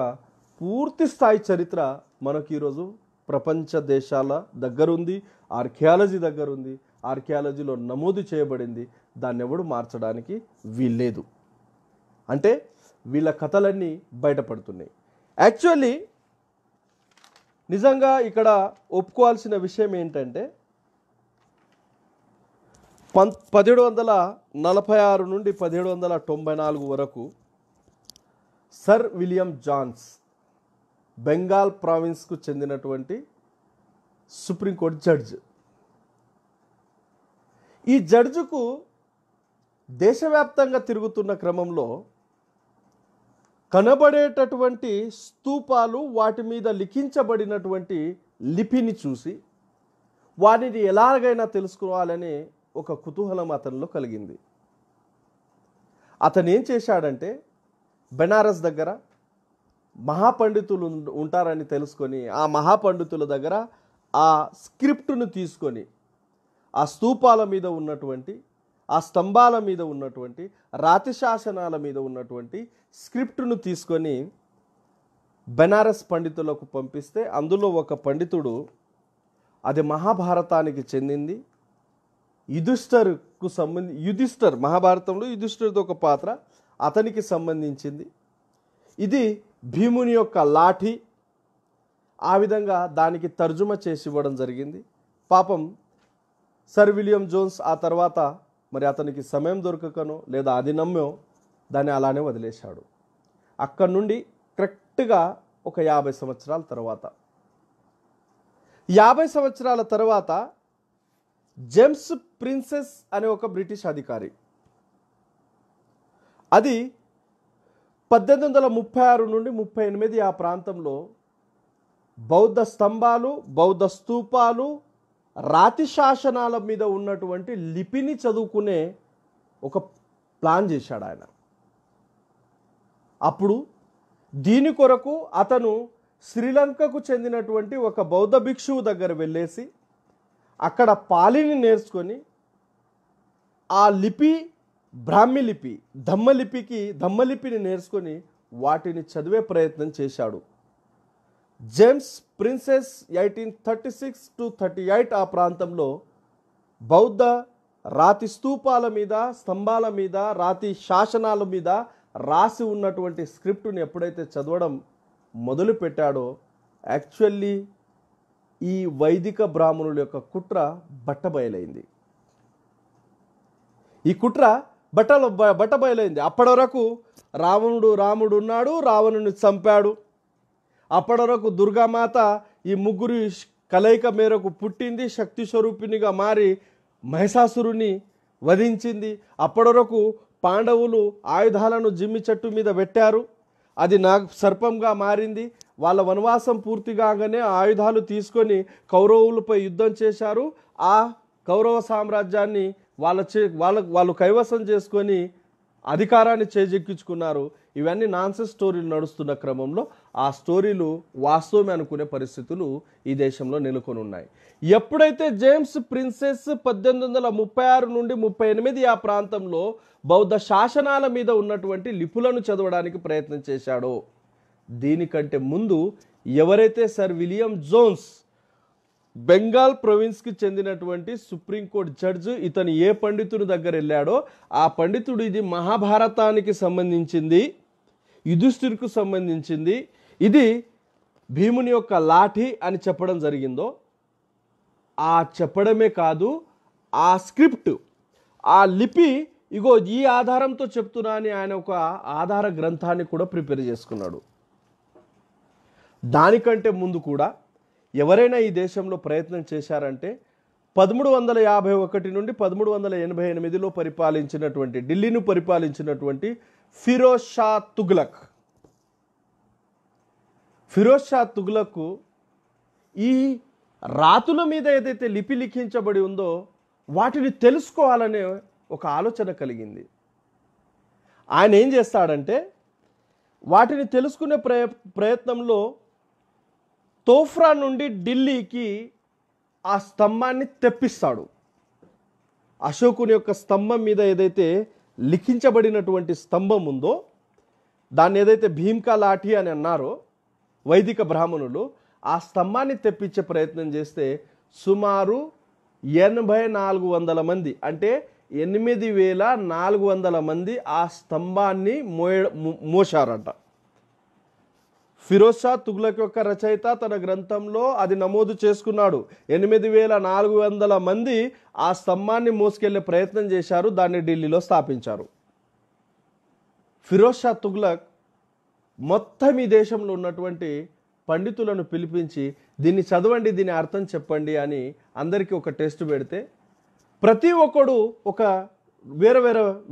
పూర్తి స్థాయి చరిత్ర మనకు ఈరోజు ప్రపంచ దేశాల దగ్గరుంది, ఆర్కియాలజీ దగ్గరుంది, ఆర్కియాలజీలో నమోదు చేయబడింది. దాన్ని ఎవడు మార్చడానికి వీల్లేదు. అంటే వీళ్ళ కథలన్నీ బయటపడుతున్నాయి. యాక్చువల్లీ నిజంగా ఇక్కడ ఒప్పుకోవాల్సిన విషయం ఏంటంటే 1746 నుండి 1794 వరకు సర్ విలియం జాన్స్ బెంగాల్ ప్రావిన్స్కు చెందినటువంటి సుప్రీంకోర్టు జడ్జ్. ఈ జడ్జికు దేశవ్యాప్తంగా తిరుగుతున్న క్రమంలో కనబడేటటువంటి స్తూపాలు, వాటి మీద లిఖించబడినటువంటి లిపిని చూసి వాటిని ఎలాగైనా తెలుసుకోవాలనే ఒక కుతూహలం అతనిలో కలిగింది. అతను ఏం చేశాడంటే బెనారస్ దగ్గర మహాపండితులు ఉంటారని తెలుసుకొని ఆ మహాపండితుల దగ్గర ఆ స్క్రిప్టును తీసుకొని ఆ స్తూపాల మీద ఉన్నటువంటి, ఆ స్తంభాల మీద ఉన్నటువంటి, రాతి శాసనాల మీద ఉన్నటువంటి స్క్రిప్టును తీసుకొని బెనారస్ పండితులకు పంపిస్తే అందులో ఒక పండితుడు అది మహాభారతానికి చెందింది, యుధిష్ఠర్ మహాభారతంలో యుధిష్ఠిరుడు ఒక పాత్ర, అతనికి సంబంధించింది. ఇది భీముని యొక్క లాఠీ. ఆ విధంగా దానికి తర్జుమా చేసి ఇవ్వడం జరిగింది. పాపం సర్ విలియం జోన్స్ ఆ తర్వాత మరి అతనికి సమయం దొరకకనో లేదా అది నమ్మో దాన్ని అలానే వదిలేశాడు. అక్కడి నుండి కరెక్ట్గా ఒక 50 సంవత్సరాల తర్వాత 50 సంవత్సరాల తర్వాత జేమ్స్ ప్రిన్సెస్ అనే ఒక బ్రిటిష్ అధికారి, అది 1836 నుండి 38 ఆ ప్రాంతంలో బౌద్ధ స్తంభాలు, బౌద్ధ స్తూపాలు, రాతి శాసనాల మీద ఉన్నటువంటి లిపిని చదువుకునే ఒక ప్లాన్ చేశాడు ఆయన. అప్పుడు దీని కొరకు అతను శ్రీలంకకు చెందినటువంటి ఒక బౌద్ధ భిక్షువు దగ్గర వెళ్ళేసి అక్కడ పాలిని నేర్చుకొని ఆ లిపి బ్రాహ్మీ లిపి దమ్మలిపిని నేర్చుకొని వాటిని చదివే ప్రయత్నం చేశాడు. జేమ్స్ ప్రిన్సెస్ 1836 to 38 ఆ ప్రాంతంలో బౌద్ధ రాతి స్తూపాల మీద, స్తంభాల మీద, రాతి శాసనాల మీద రాసి ఉన్నటువంటి స్క్రిప్టుని ఎప్పుడైతే చదవడం మొదలు పెట్టాడో యాక్చువల్లీ ఈ వైదిక బ్రాహ్మణుల యొక్క కుట్ర బట్టబయలైంది. ఈ కుట్ర బట్టబయలైంది. అప్పటి వరకు రాముడు ఉన్నాడు, రావణుని చంపాడు. అప్పటి వరకు దుర్గామాత ఈ ముగ్గురు కలయిక మేరకు పుట్టింది, శక్తి స్వరూపిణిగా మారి మహిషాసురుని వధించింది. అప్పటి వరకు పాండవులు ఆయుధాలను జిమ్మి చెట్టు మీద పెట్టారు, అది సర్పంగా మారింది. వాళ్ళ వనవాసం పూర్తి కాగానే ఆయుధాలు తీసుకొని కౌరవులపై యుద్ధం చేశారు. ఆ కౌరవ సామ్రాజ్యాన్ని వాళ్ళు కైవసం చేసుకొని అధికారాన్ని చేజెక్కించుకున్నారు. ఇవన్నీ నాన్సెన్స్ స్టోరీలు నడుస్తున్న క్రమంలో ఆ స్టోరీలు వాస్తవమే అనుకునే పరిస్థితులు ఈ దేశంలో నెలకొని ఉన్నాయి. ఎప్పుడైతే జేమ్స్ ప్రిన్సెస్ 1836 నుండి 38 ఆ ప్రాంతంలో బౌద్ధ శాసనాల మీద ఉన్నటువంటి లిపులను చదవడానికి ప్రయత్నం చేశాడో, దీనికంటే ముందు ఎవరైతే సర్ విలియం జోన్స్ బెంగాల్ ప్రొవిన్స్కి చెందినటువంటి సుప్రీంకోర్టు జడ్జి, ఇతను ఏ పండితుడి దగ్గర వెళ్ళాడో ఆ పండితుడు ఇది మహాభారతానికి సంబంధించింది, యుధిష్ఠిరుకు సంబంధించింది, ఇది భీముని యొక్క లాఠీ అని చెప్పడం జరిగిందో, ఆ చెప్పడమే కాదు ఆ స్క్రిప్ట్, ఆ లిపి ఇగో ఈ ఆధారంతో చెప్తున్నా అని ఆయన ఒక ఆధార గ్రంథాన్ని కూడా ప్రిపేర్ చేసుకున్నాడు. దానికంటే ముందు కూడా ఎవరైనా ఈ దేశంలో ప్రయత్నం చేశారంటే 1351 నుండి 1388లో పరిపాలించినటువంటి ఢిల్లీను పరిపాలించినటువంటి ఫిరోజ్ షా తుగ్లక్ ఈ రాతుల మీద ఏదైతే లిపి లిఖించబడి ఉందో వాటిని తెలుసుకోవాలనే ఒక ఆలోచన కలిగింది. ఆయన ఏం చేస్తాడంటే వాటిని తెలుసుకునే ప్రయత్నంలో తోఫ్రా నుండి ఢిల్లీకి ఆ స్తంభాన్ని తెప్పిస్తాడు. అశోకుని యొక్క స్తంభం మీద ఏదైతే లిఖించబడినటువంటి స్తంభం ఉందో దాన్ని ఏదైతే భీమ్కా లాఠీ అని అన్నారో వైదిక బ్రాహ్మణులు, ఆ స్తంభాన్ని తెప్పించే ప్రయత్నం చేస్తే సుమారు 8400 మంది అంటే 8400 మంది ఆ స్తంభాన్ని మోశారంట. ఫిరోజ్ షా తుగ్లక్ యొక్క రచయిత తన గ్రంథంలో అది నమోదు చేసుకున్నాడు. 8400 మంది ఆ స్తంభాన్ని మోసుకెళ్లే ప్రయత్నం చేశారు, దాన్ని ఢిల్లీలో స్థాపించారు. ఫిరోజ్ షా తుగ్లక్ మొత్తం ఈ దేశంలో ఉన్నటువంటి పండితులను పిలిపించి దీన్ని చదవండి, దీని అర్థం చెప్పండి అని అందరికీ ఒక టెస్ట్ పెడితే ప్రతి ఒక్కడు ఒక వేరే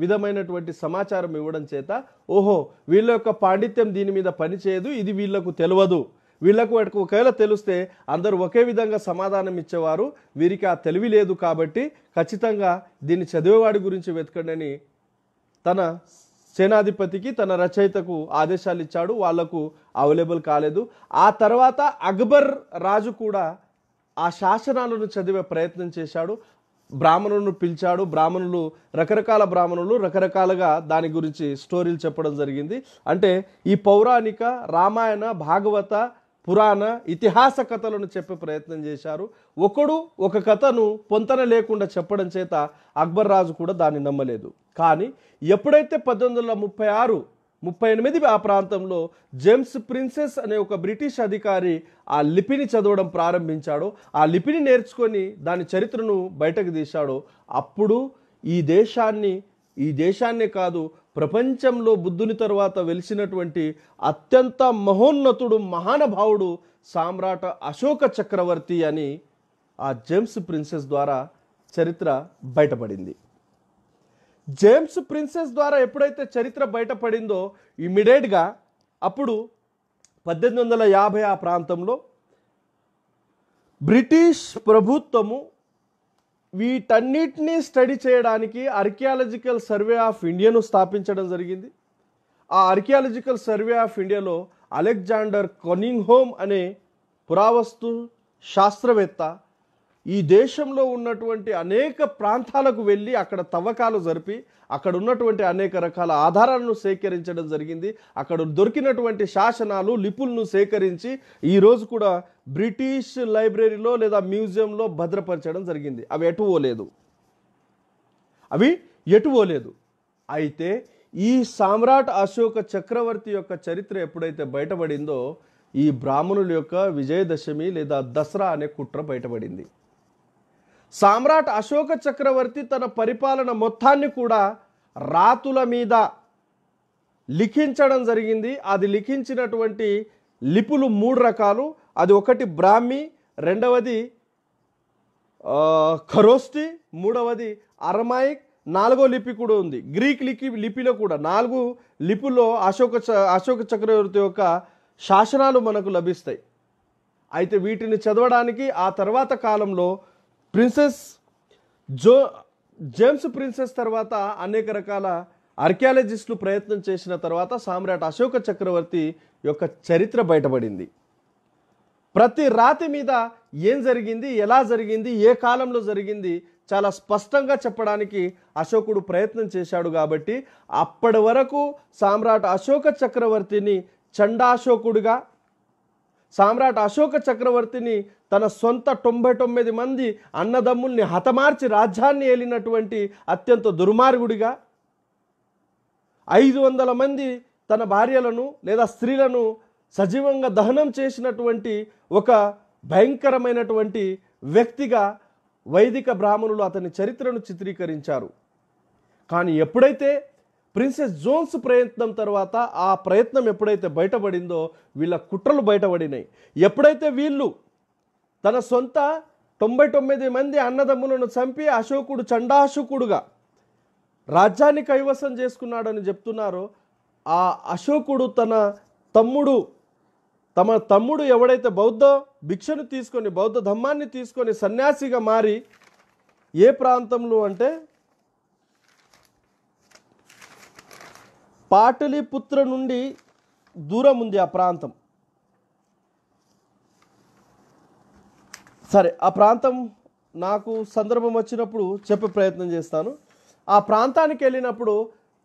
విధమైనటువంటి సమాచారం ఇవ్వడం చేత ఓహో వీళ్ళ యొక్క పాండిత్యం దీని మీద పనిచేయదు, ఇది వీళ్లకు తెలియదు, వీళ్లకు ఒకవేళ తెలిస్తే అందరూ ఒకే విధంగా సమాధానం ఇచ్చేవారు, వీరికి ఆ తెలివి లేదు, కాబట్టి ఖచ్చితంగా దీన్ని చదివేవాడి గురించి వెతకండి అని తన సేనాధిపతికి తన రచయితకు ఆదేశాలు ఇచ్చాడు. వాళ్లకు అవైలబుల్ కాలేదు. ఆ తర్వాత అక్బర్ రాజు కూడా ఆ శాసనాలను చదివే ప్రయత్నం చేశాడు. బ్రాహ్మణులను పిలిచాడు. రకరకాల బ్రాహ్మణులు రకరకాలుగా దాని గురించి స్టోరీలు చెప్పడం జరిగింది. అంటే ఈ పౌరాణిక రామాయణ భాగవత పురాణ ఇతిహాస కథలను చెప్పే ప్రయత్నం చేశారు. ఒకడు ఒక కథను పొంతన లేకుండా చెప్పడం చేత అక్బర్ రాజు కూడా దాన్ని నమ్మలేదు. కానీ ఎప్పుడైతే 1836, 38 ఆ ప్రాంతంలో జేమ్స్ ప్రిన్సెస్ అనే ఒక బ్రిటిష్ అధికారి ఆ లిపిని చదవడం ప్రారంభించాడో, ఆ లిపిని నేర్చుకొని దాని చరిత్రను బయటకు తీశాడో, అప్పుడు ఈ దేశాన్నే కాదు ప్రపంచంలో బుద్ధుని తరువాత వెలిసినటువంటి అత్యంత మహోన్నతుడు, మహానుభావుడు సామ్రాట్ అశోక చక్రవర్తి అని ఆ జేమ్స్ ప్రిన్సెస్ ద్వారా చరిత్ర బయటపడింది. జేమ్స్ ప్రిన్సెస్ ద్వారా ఎప్పుడైతే చరిత్ర బయటపడిందో ఇమ్మీడియట్గా అప్పుడు 1850 ఆ ప్రాంతంలో బ్రిటిష్ ప్రభుత్వము వీటన్నిటినీ స్టడీ చేయడానికి ఆర్కియాలజికల్ సర్వే ఆఫ్ ఇండియాను స్థాపించడం జరిగింది. ఆ ఆర్కియాలజికల్ సర్వే ఆఫ్ ఇండియాలో అలెగ్జాండర్ కనింగ్హామ్ అనే పురావస్తు శాస్త్రవేత్త ఈ దేశంలో ఉన్నటువంటి అనేక ప్రాంతాలకు వెళ్ళి అక్కడ తవ్వకాలు జరిపి అక్కడ ఉన్నటువంటి అనేక రకాల ఆధారాలను సేకరించడం జరిగింది. అక్కడ దొరికినటువంటి శాసనాలు, లిపులను సేకరించి ఈరోజు కూడా బ్రిటిష్ లైబ్రరీలో లేదా మ్యూజియంలో భద్రపరచడం జరిగింది. అవి ఎటు పోలేదు. అయితే ఈ సామ్రాట్ అశోక చక్రవర్తి యొక్క చరిత్ర ఎప్పుడైతే బయటపడిందో ఈ బ్రాహ్మణుల యొక్క విజయదశమి లేదా దసరా అనే కుట్ర బయటపడింది. సామ్రాట్ అశోక చక్రవర్తి తన పరిపాలన మొత్తాన్ని కూడా రాతుల మీద లిఖించడం జరిగింది. అది లిఖించినటువంటి లిపులు 3 రకాలు. అది ఒకటి బ్రాహ్మి, రెండవది ఖరోష్టి, మూడవది అరమాయిక్, 4వ లిపి కూడా ఉంది. గ్రీక్ లిపిలో కూడా 4 లిపుల్లో అశోక చక్రవర్తి యొక్క శాసనాలు మనకు లభిస్తాయి. అయితే వీటిని చదవడానికి ఆ తర్వాత కాలంలో జేమ్స్ ప్రిన్సెస్ తర్వాత అనేక రకాల ఆర్కియాలజిస్టులు ప్రయత్నం చేసిన తర్వాత సామ్రాట్ అశోక చక్రవర్తి యొక్క చరిత్ర బయటపడింది. ప్రతి రాతి మీద ఏం జరిగింది, ఎలా జరిగింది, ఏ కాలంలో జరిగింది చాలా స్పష్టంగా చెప్పడానికి అశోకుడు ప్రయత్నం చేశాడు. కాబట్టి అప్పటి వరకు సామ్రాట్ అశోక చక్రవర్తిని చండాశోకుడిగా, సామ్రాట్ అశోక చక్రవర్తిని తన సొంత 99 మంది అన్నదమ్ముల్ని హతమార్చి రాజ్యాన్ని ఏలినటువంటి అత్యంత దుర్మార్గుడిగా, 500 మంది తన భార్యలను లేదా స్త్రీలను సజీవంగా దహనం చేసినటువంటి ఒక భయంకరమైనటువంటి వ్యక్తిగా వైదిక బ్రాహ్మణులు అతని చరిత్రను చిత్రీకరించారు. కానీ ఎప్పుడైతే ప్రిన్సెస్ జోన్స్ ప్రయత్నం తర్వాత ఆ ప్రయత్నం ఎప్పుడైతే బయటపడిందో వీళ్ళ కుట్రలు బయటపడినాయి. ఎప్పుడైతే వీళ్ళు తన సొంత 99 మంది అన్నదమ్ములను చంపి అశోకుడు చండాశోకుడుగా రాజ్యాన్ని కైవసం చేసుకున్నాడని చెప్తున్నారో, ఆ అశోకుడు తమ తమ్ముడు ఎవడైతే బౌద్ధ భిక్షను తీసుకొని, బౌద్ధ ధమ్మాన్ని తీసుకొని సన్యాసిగా మారి ఏ ప్రాంతంలో అంటే పాటలీపుత్ర నుండి దూరం ఉంది ఆ ప్రాంతం. సరే, ఆ ప్రాంతం నాకు సందర్భం వచ్చినప్పుడు చెప్పే ప్రయత్నం చేస్తాను. ఆ ప్రాంతానికి వెళ్ళినప్పుడు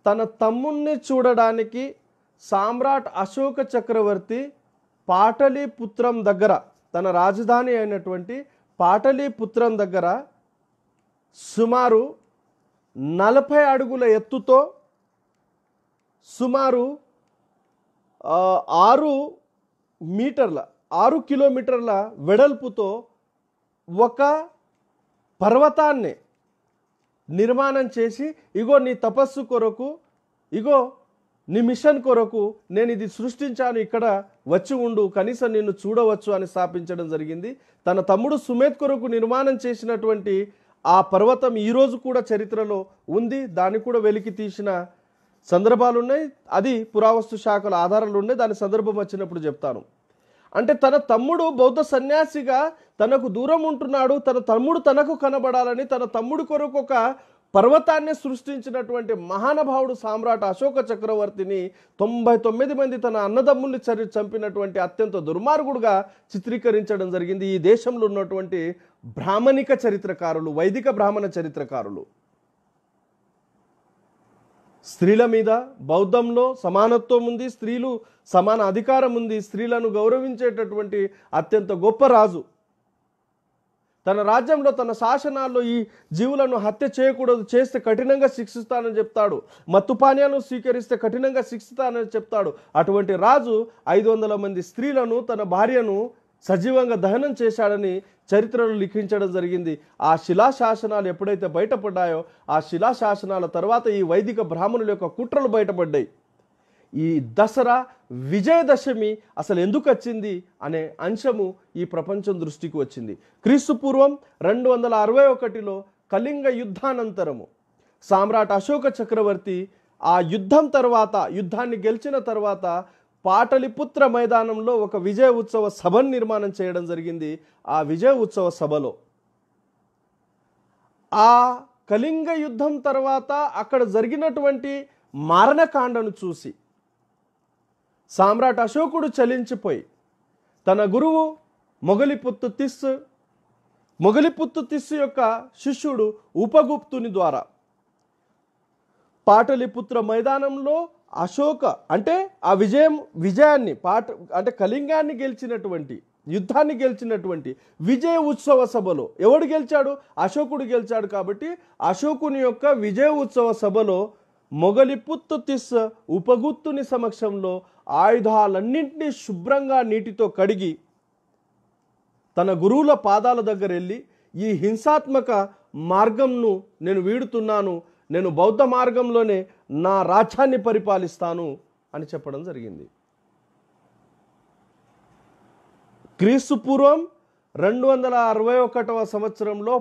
తన తమ్ముణ్ణి చూడడానికి సామ్రాట్ అశోక చక్రవర్తి పాటలీపుత్రం దగ్గర, తన రాజధాని అయినటువంటి పాటలీపుత్రం దగ్గర సుమారు 40 అడుగుల ఎత్తుతో సుమారు 6 కిలోమీటర్ల వెడల్పుతో ఒక పర్వతాన్ని నిర్మాణం చేసి, ఇగో నీ తపస్సు కొరకు, ఇగో నీ మిషన్ కొరకు నేను ఇది సృష్టించాను, ఇక్కడ వచ్చి ఉండు, కనీసం నిన్ను చూడవచ్చు అని స్థాపించడం జరిగింది. తన తమ్ముడు సుమేధ్ కొరకు నిర్మాణం చేసినటువంటి ఆ పర్వతం ఈరోజు కూడా చరిత్రలో ఉంది. దాన్ని కూడా వెలికి తీసిన సందర్భాలు ఉన్నాయి. అది పురావస్తు శాఖల ఆధారాలు ఉన్నాయి. దాని సందర్భం వచ్చినప్పుడు చెప్తాను. అంటే తన తమ్ముడు బౌద్ధ సన్యాసిగా తనకు దూరం ఉంటున్నాడు, తన తమ్ముడు తనకు కనబడాలని తన తమ్ముడు కొరకు ఒక పర్వతాన్ని సృష్టించినటువంటి మహానుభావుడు సామ్రాట్ అశోక చక్రవర్తిని 99 మంది తన అన్నదమ్ముల్ని చంపినటువంటి అత్యంత దుర్మార్గుడుగా చిత్రీకరించడం జరిగింది ఈ దేశంలో ఉన్నటువంటి బ్రాహ్మణిక చరిత్రకారులు, వైదిక బ్రాహ్మణ చరిత్రకారులు. స్త్రీల మీద బౌద్ధంలో సమానత్వం ఉంది, స్త్రీలు సమాన అధికారం ఉంది, స్త్రీలను గౌరవించేటటువంటి అత్యంత గొప్ప రాజు. తన రాజ్యంలో తన శాసనాల్లో ఈ జీవులను హత్య చేయకూడదు, చేస్తే కఠినంగా శిక్షిస్తానని చెప్తాడు. మత్తు పానీయాలను స్వీకరిస్తే కఠినంగా శిక్షిస్తానని చెప్తాడు. అటువంటి రాజు 500 మంది స్త్రీలను, తన భార్యను సజీవంగా దహనం చేశాడని చరిత్రలో లిఖించడం జరిగింది. ఆ శిలాశాసనాలు ఎప్పుడైతే బయటపడ్డాయో ఆ శిలాశాసనాల తర్వాత ఈ వైదిక బ్రాహ్మణుల యొక్క కుట్రలు బయటపడ్డాయి. ఈ దసరా విజయదశమి అసలు ఎందుకు వచ్చింది అనే అంశము ఈ ప్రపంచం దృష్టికి వచ్చింది. క్రీస్తు పూర్వం 261లో కళింగ యుద్ధానంతరము సామ్రాట్ అశోక చక్రవర్తి ఆ యుద్ధం తర్వాత, యుద్ధాన్ని గెలిచిన తర్వాత పాటలిపుత్ర మైదానంలో ఒక విజయ ఉత్సవ సభను నిర్మాణం చేయడం జరిగింది. ఆ విజయ ఉత్సవ సభలో ఆ కళింగ యుద్ధం తర్వాత అక్కడ జరిగినటువంటి మారణకాండను చూసి సామ్రాట్ అశోకుడు చలించిపోయి తన గురువు మొగలిపుత్తు తిస్సు యొక్క శిష్యుడు ఉపగుప్తుని ద్వారా పాటలిపుత్ర మైదానంలో అశోక అంటే ఆ విజయాన్ని అంటే కళింగాన్ని గెలిచినటువంటి, యుద్ధాన్ని గెలిచినటువంటి విజయ ఉత్సవ సభలో ఎవడు గెలిచాడు? అశోకుడు గెలిచాడు. కాబట్టి అశోకుని యొక్క విజయ ఉత్సవ సభలో మొగలిపుత్తు తిస్స ఉపగుప్తుని సమక్షంలో ఆయుధాలన్నింటినీ శుభ్రంగా నీటితో కడిగి తన గురువుల పాదాల దగ్గర వెళ్ళి ఈ హింసాత్మక మార్గంను నేను వీడుతున్నాను, నేను బౌద్ధ మార్గంలోనే నా రాజ్యాన్ని పరిపాలిస్తాను అని చెప్పడం జరిగింది. క్రీస్తు పూర్వం 261వ సంవత్సరంలో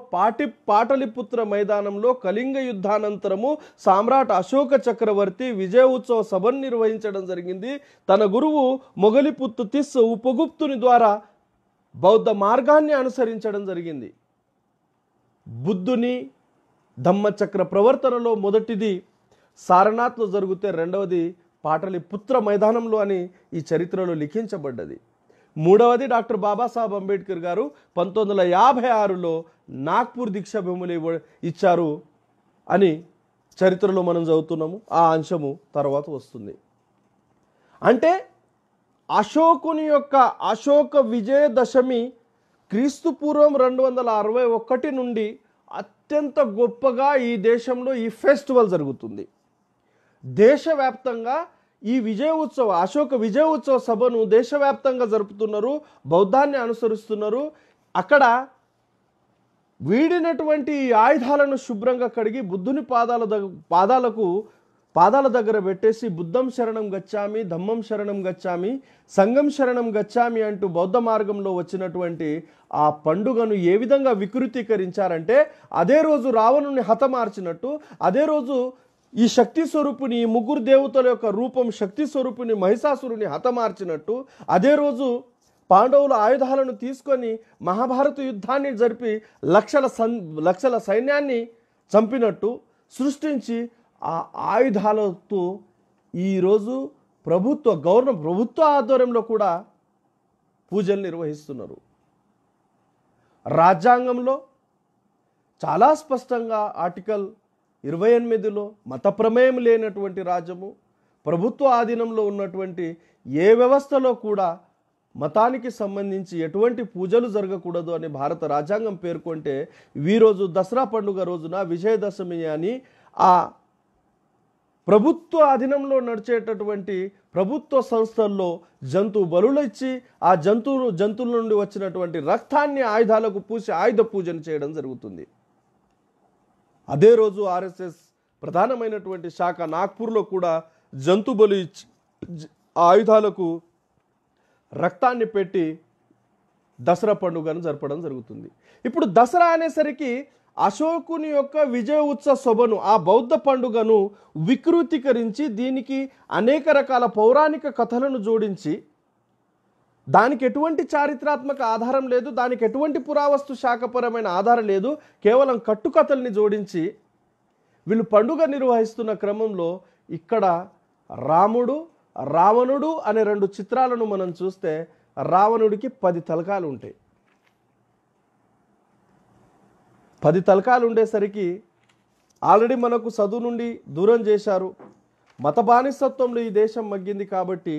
పాటలిపుత్ర మైదానంలో కళింగ యుద్ధానంతరము సామ్రాట్ అశోక చక్రవర్తి విజయ ఉత్సవ సభను నిర్వహించడం జరిగింది. తన గురువు మొగలిపుత్తు తిస్సు ఉపగుప్తుని ద్వారా బౌద్ధ మార్గాన్ని అనుసరించడం జరిగింది. బుద్ధుని ధమ్మచక్ర ప్రవర్తనలో మొదటిది సారనాథ్లో జరిగితే రెండవది పాటలిపుత్ర మైదానంలో అని ఈ చరిత్రలో లిఖించబడ్డది. మూడవది డాక్టర్ బాబాసాహెబ్ అంబేద్కర్ గారు 1956లో నాగ్పూర్ దీక్షాభూములు ఇచ్చారు అని చరిత్రలో మనం చదువుతున్నాము. ఆ అంశము తర్వాత వస్తుంది. అంటే అశోకుని యొక్క అశోక విజయదశమి క్రీస్తు పూర్వం 261 నుండి అత్యంత గొప్పగా ఈ దేశంలో ఈ ఫెస్టివల్ జరుగుతుంది. దేశవ్యాప్తంగా ఈ అశోక విజయ ఉత్సవ సభను దేశవ్యాప్తంగా జరుపుతున్నారు, బౌద్ధాన్ని అనుసరిస్తున్నారు. అక్కడ వీడినటువంటి ఈ ఆయుధాలను శుభ్రంగా కడిగి బుద్ధుని పాదాల దగ్గర పెట్టేసి బుద్ధం శరణం గచ్చామి, ధమ్మం శరణం గచ్చామి, సంఘం శరణం గచ్చామి అంటూ బౌద్ధ మార్గంలో వచ్చినటువంటి ఆ పండుగను ఏ విధంగా వికృతీకరించారంటే, అదే రోజు రావణుని హతమార్చినట్టు, అదే రోజు ఈ శక్తి స్వరూపుని, ఈ ముగ్గురు దేవతల యొక్క రూపం శక్తి స్వరూపుని మహిషాసురుని హతమార్చినట్టు, అదే రోజు పాండవుల ఆయుధాలను తీసుకొని మహాభారత యుద్ధాన్ని జరిపి లక్షల సైన్యాన్ని చంపినట్టు సృష్టించి ఆ ఆయుధాలతో ఈరోజు ప్రభుత్వ ఆధ్వర్యంలో కూడా పూజలు నిర్వహిస్తున్నారు. రాజ్యాంగంలో చాలా స్పష్టంగా ఆర్టికల్ 28లో మత ప్రమేయం లేనటువంటి రాజ్యము, ప్రభుత్వ ఆధీనంలో ఉన్నటువంటి ఏ వ్యవస్థలో కూడా మతానికి సంబంధించి ఎటువంటి పూజలు జరగకూడదు అని భారత రాజ్యాంగం పేర్కొంటే, ఈరోజు దసరా పండుగ రోజున విజయదశమి అని ఆ ప్రభుత్వ అధీనంలో నడిచేటటువంటి ప్రభుత్వ సంస్థల్లో జంతు బలులు ఇచ్చి ఆ జంతువుల నుండి వచ్చినటువంటి రక్తాన్ని ఆయుధాలకు పూసి ఆయుధ పూజను చేయడం జరుగుతుంది. అదే రోజు ఆర్ఎస్ఎస్ ప్రధానమైనటువంటి శాఖ నాగ్పూర్లో కూడా జంతు బలు ఇచ్చి ఆయుధాలకు రక్తాన్ని పెట్టి దసరా పండుగను జరపడం జరుగుతుంది. ఇప్పుడు దసరా అనేసరికి అశోకుని యొక్క విజయ ఉత్సవ సభను, ఆ బౌద్ధ పండుగను వికృతీకరించి దీనికి అనేక రకాల పౌరాణిక కథలను జోడించి, దానికి ఎటువంటి చారిత్రాత్మక ఆధారం లేదు, దానికి ఎటువంటి పురావస్తు శాఖపరమైన ఆధారం లేదు, కేవలం కట్టుకథల్ని జోడించి వీళ్ళు పండుగ నిర్వహిస్తున్న క్రమంలో ఇక్కడ రావణుడు అనే 2 చిత్రాలను మనం చూస్తే రావణుడికి 10 తలకాలు ఉంటాయి. 10 తలకాలు ఉండేసరికి ఆల్రెడీ మనకు చదువు నుండి దూరం చేశారు. మత బానిసత్వంలో ఈ దేశం మగ్గింది కాబట్టి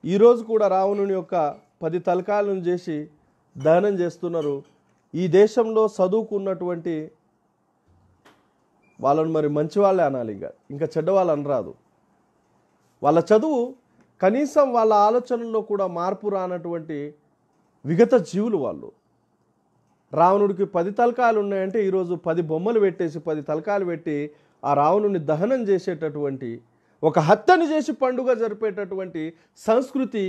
ఈరోజు కూడా రావణుని యొక్క 10 తలకాయలను చేసి దహనం చేస్తున్నారు. ఈ దేశంలో చదువుకున్నటువంటి వాళ్ళను మరి మంచి వాళ్ళే అనాలి, ఇంకా చెడ్డవాళ్ళు అనరాదు. వాళ్ళ చదువు కనీసం వాళ్ళ ఆలోచనల్లో కూడా మార్పు రానటువంటి విగత జీవులు వాళ్ళు. రావణుడికి 10 తలకాయలు ఉన్నాయంటే ఈరోజు 10 బొమ్మలు పెట్టేసి 10 తలకాయలు పెట్టి ఆ రావణుని దహనం చేసేటటువంటి, ఒక హత్యని చేసి పండుగ జరిపేటటువంటి సంస్కృతి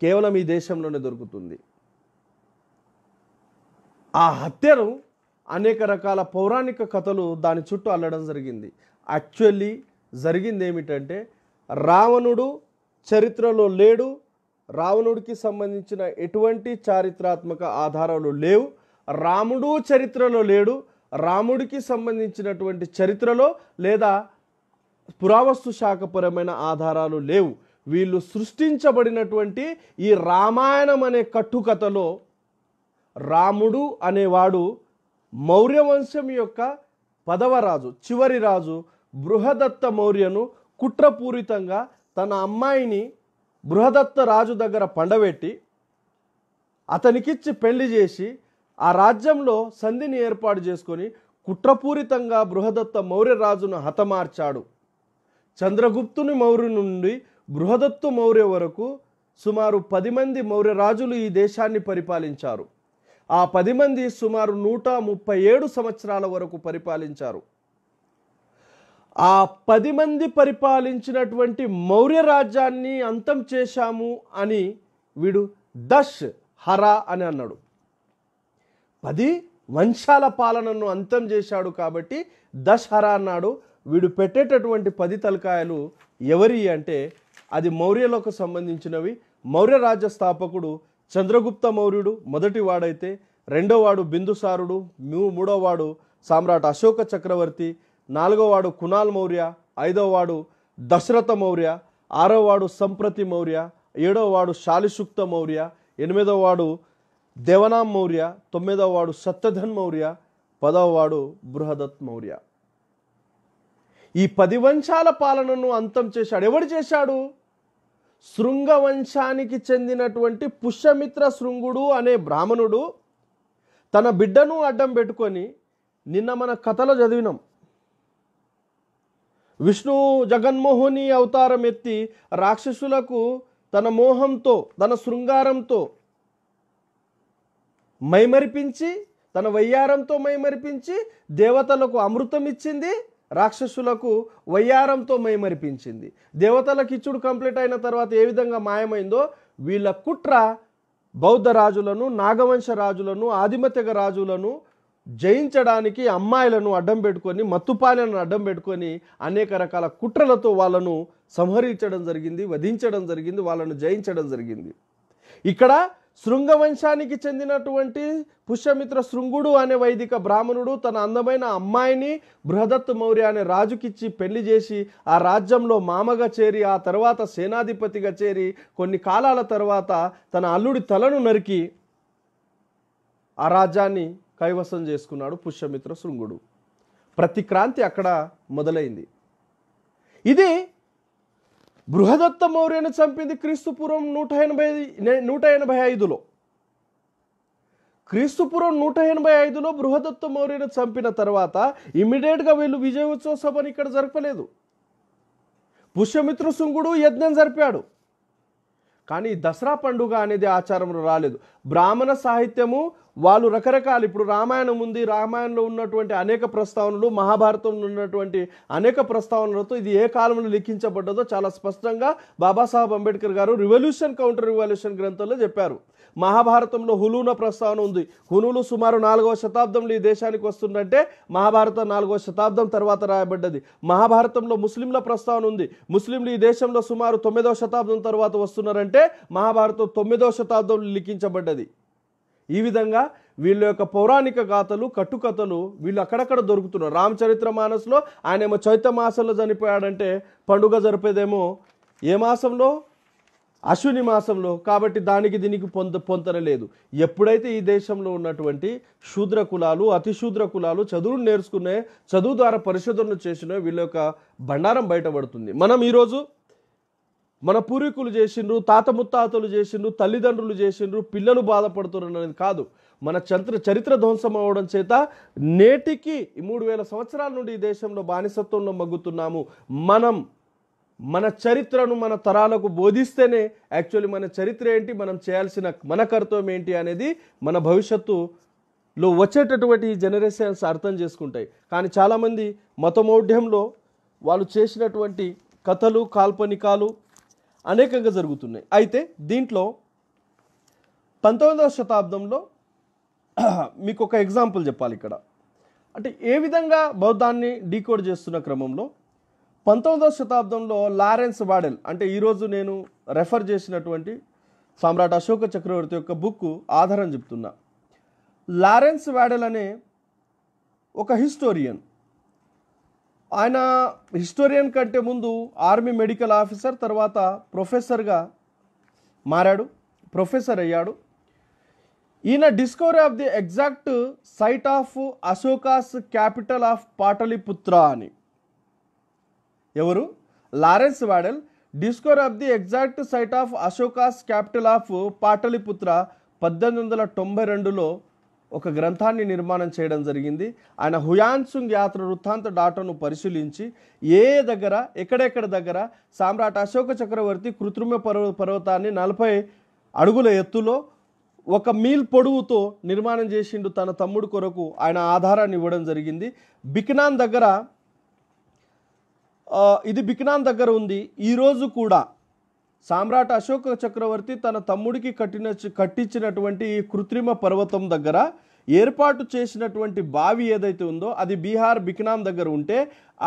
కేవలం ఈ దేశంలోనే దొరుకుతుంది. ఆ హత్యను అనేక రకాల పౌరాణిక కథలు దాని చుట్టూ అల్లడం జరిగింది. యాక్చువల్లీ జరిగింది ఏమిటంటే, రావణుడు చరిత్రలో లేడు, రావణుడికి సంబంధించిన ఎటువంటి చారిత్రాత్మక ఆధారాలు లేవు. రాముడు చరిత్రలో లేడు, రాముడికి సంబంధించినటువంటి చరిత్రలో లేదా పురావస్తు శాఖపరమైన ఆధారాలు లేవు. వీళ్ళు సృష్టించబడినటువంటి ఈ రామాయణం అనే కట్టుకథలో రాముడు అనేవాడు మౌర్య వంశం యొక్క 10వ రాజు, చివరి రాజు బృహదత్త మౌర్యను కుట్రపూరితంగా తన అమ్మాయిని బృహదత్త రాజు దగ్గర పండబెట్టి అతనికిచ్చి పెళ్లి చేసి ఆ రాజ్యంలో సంధిని ఏర్పాటు చేసుకొని కుట్రపూరితంగా బృహదత్త మౌర్య రాజును హతమార్చాడు. చంద్రగుప్తుని మౌర్య నుండి బృహదత్తు మౌర్య వరకు సుమారు 10 మంది మౌర్య రాజులు ఈ దేశాన్ని పరిపాలించారు. ఆ 10 మంది సుమారు 137 సంవత్సరాల వరకు పరిపాలించారు. ఆ 10 మంది పరిపాలించినటువంటి మౌర్య రాజ్యాన్ని అంతం చేశాము అని వీడు దశ్ హరా అని అన్నాడు. 10 వంశాల పాలనను అంతం చేశాడు కాబట్టి దశ్ హరా అన్నాడు. వీడు పెట్టేటటువంటి 10 తలకాయలు ఎవరి అంటే అది మౌర్యులకు సంబంధించినవి. మౌర్య రాజ్య స్థాపకుడు చంద్రగుప్త మౌర్యుడు మొదటి వాడైతే, రెండో వాడు బిందుసారుడు, మూడో వాడు సామ్రాట్ అశోక చక్రవర్తి, 4వ వాడు కునాల్ మౌర్య, 5వ వాడు దశరథ మౌర్య, 6వ వాడు సంప్రతి మౌర్య, 7వ వాడు శాలిశుక్త మౌర్య, 8వ వాడు దేవనాం మౌర్య, 9వ వాడు సత్యధన్ మౌర్య, 10వ వాడు బృహదత్ మౌర్య. ఈ 10 వంశాల పాలనను అంతం చేశాడు. ఎవడు చేశాడు? శృంగ వంశానికి చెందినటువంటి పుష్యమిత్ర శృంగుడు అనే బ్రాహ్మణుడు తన బిడ్డను అడ్డం పెట్టుకొని, నిన్న మన కథలో చదివినాం, విష్ణు జగన్మోహిని అవతారం ఎత్తి రాక్షసులకు తన మోహంతో తన శృంగారంతో మైమరిపించి, తన వయ్యారంతో మైమరిపించి దేవతలకు అమృతం ఇచ్చింది, రాక్షసులకు వయ్యారంతో మైమరిపించింది. దేవతలకు ఇచ్చుడు కంప్లీట్ అయిన తర్వాత ఏ విధంగా మాయమైందో వీళ్ళ కుట్ర బౌద్ధ రాజులను, నాగవంశ రాజులను, ఆదిమతెగ రాజులను జయించడానికి అమ్మాయిలను అడ్డం పెట్టుకొని, మత్తుపాలను అడ్డం పెట్టుకొని అనేక రకాల కుట్రలతో వాళ్ళను సంహరించడం జరిగింది, వధించడం జరిగింది, వాళ్ళను జయించడం జరిగింది. ఇక్కడ శృంగవంశానికి చెందినటువంటి పుష్యమిత్ర శృంగుడు అనే వైదిక బ్రాహ్మణుడు తన అందమైన అమ్మాయిని బృహదత్ మౌర్య అనే రాజుకిచ్చి పెళ్లి చేసి ఆ రాజ్యంలో మామగా చేరి, ఆ తర్వాత సేనాధిపతిగా చేరి, కొన్ని కాలాల తర్వాత తన అల్లుడి తలను నరికి ఆ రాజ్యాన్ని కైవసం చేసుకున్నాడు పుష్యమిత్ర శృంగుడు. ప్రతిక్రాంతి అక్కడ మొదలైంది. ఇది బృహదత్త మౌర్యను చంపింది క్రీస్తుపూర్వం 185లో. క్రీస్తుపూర్వం 185లో బృహదత్త మౌర్యను చంపిన తర్వాత ఇమ్మీడియట్గా వీళ్ళు విజయోత్సవ సభని ఇక్కడ జరపలేదు. పుష్యమిత్ర శృంగుడు యజ్ఞం జరిపాడు, కానీ దసరా పండుగ అనేది ఆచారంలో రాలేదు. బ్రాహ్మణ సాహిత్యము వాళ్ళు రకరకాలు, ఇప్పుడు రామాయణం ఉంది, రామాయణంలో ఉన్నటువంటి అనేక ప్రస్తావనలు, మహాభారతంలో ఉన్నటువంటి అనేక ప్రస్తావనలతో ఇది ఏ కాలంలో లిఖించబడ్డదో చాలా స్పష్టంగా బాబాసాహెబ్ అంబేద్కర్ గారు రివల్యూషన్ కౌంటర్ రివల్యూషన్ గ్రంథంలో చెప్పారు. మహాభారతంలో హులూన ప్రస్తావన ఉంది. హునులు సుమారు 4వ శతాబ్దంలో ఈ దేశానికి వస్తుందంటే మహాభారతం 4వ శతాబ్దం తర్వాత రాయబడ్డది. మహాభారతంలో ముస్లింల ప్రస్తావన ఉంది. ముస్లింలు ఈ దేశంలో సుమారు 9వ శతాబ్దం తర్వాత వస్తున్నారంటే మహాభారతం 9వ శతాబ్దంలో లిఖించబడ్డది. ఈ విధంగా వీళ్ళ యొక్క పౌరాణిక గాథలు, కట్టుకథలు వీళ్ళు అక్కడక్కడ దొరుకుతున్నారు. రామచరిత్ర మానస్లో ఆయనేమో చైత్ర మాసంలో చనిపోయాడంటే పండుగ జరిపేదేమో ఏ మాసంలో? అశ్విని మాసంలో, కాబట్టి దానికి దీనికి పొంతన లేదు. ఎప్పుడైతే ఈ దేశంలో ఉన్నటువంటి శూద్ర కులాలు, అతి శూద్ర కులాలు చదువును నేర్చుకునే, చదువు ద్వారా పరిశోధనలు చేసిన వీళ్ళ యొక్క బండారం బయటపడుతుంది. మనం ఈరోజు మన పూర్వీకులు చేసిండ్రు, తాత ముత్తాతలు చేసిండ్రు, తల్లిదండ్రులు చేసిండ్రు, పిల్లలు బాధపడుతున్నారు అనేది కాదు. మన చరిత్ర ధ్వంసం అవ్వడం చేత నేటికి 3000 సంవత్సరాల నుండి ఈ దేశంలో బానిసత్వంలో మగ్గుతున్నాము. మన చరిత్రను మన తరాలకు బోధిస్తేనే యాక్చువల్లీ మన చరిత్ర ఏంటి, మనం చేయాల్సిన మన కర్తవ్యం ఏంటి అనేది మన భవిష్యత్తులో వచ్చేటటువంటి జనరేషన్స్ అర్థం చేసుకుంటాయి. కానీ చాలామంది మతమౌఢ్యంలో వాళ్ళు చేసినటువంటి కథలు, కాల్పనికాలు అనేకంగా జరుగుతున్నాయి. అయితే దీంట్లో 19వ శతాబ్దంలో మీకు ఒక ఎగ్జాంపుల్ చెప్పాలి ఇక్కడ. అంటే ఏ విధంగా బౌద్ధాన్ని డీకోడ్ చేస్తున్న క్రమంలో 19వ శతాబ్దంలో లారెన్స్ వాడెల్, అంటే ఈరోజు నేను రెఫర్ చేసినటువంటి సామ్రాట్ అశోక చక్రవర్తి యొక్క బుక్ ఆధారం చెప్తున్నా. లారెన్స్ వాడెల్ అనే ఒక హిస్టోరియన్, ఆయన హిస్టోరియన్ కంటే ముందు ఆర్మీ మెడికల్ ఆఫీసర్, తర్వాత ప్రొఫెసర్గా మారాడు, ప్రొఫెసర్ అయ్యాడు. ఈయన discovery of the exact site of Ashoka's capital of Pataliputra అని. ఎవరు? Laurence Waddell discovery of the exact site of Ashoka's capital of Pataliputra 1892లో ఒక గ్రంథాన్ని నిర్మాణం చేయడం జరిగింది. ఆయన హుయాన్సుంగ్ యాత్ర వృత్తాంత డాటాను పరిశీలించి దగ్గర ఎక్కడెక్కడ దగ్గర సామ్రాట్ అశోక చక్రవర్తి కృత్రిమ పర్వతాన్ని 40 అడుగుల ఎత్తులో 1 మీల్ పొడవుతో నిర్మాణం చేసిండు తన తమ్ముడు కొరకు. ఆయన ఆధారాన్ని ఇవ్వడం జరిగింది. బికనాన్ దగ్గర, ఇది బికనాన్ దగ్గర ఉంది. ఈరోజు కూడా సామ్రాట్ అశోక చక్రవర్తి తన తమ్ముడికి కట్టించినటువంటి ఈ కృత్రిమ పర్వతం దగ్గర ఏర్పాటు చేసినటువంటి బావి ఏదైతే ఉందో అది బీహార్ బికనాన్ దగ్గర ఉంటే,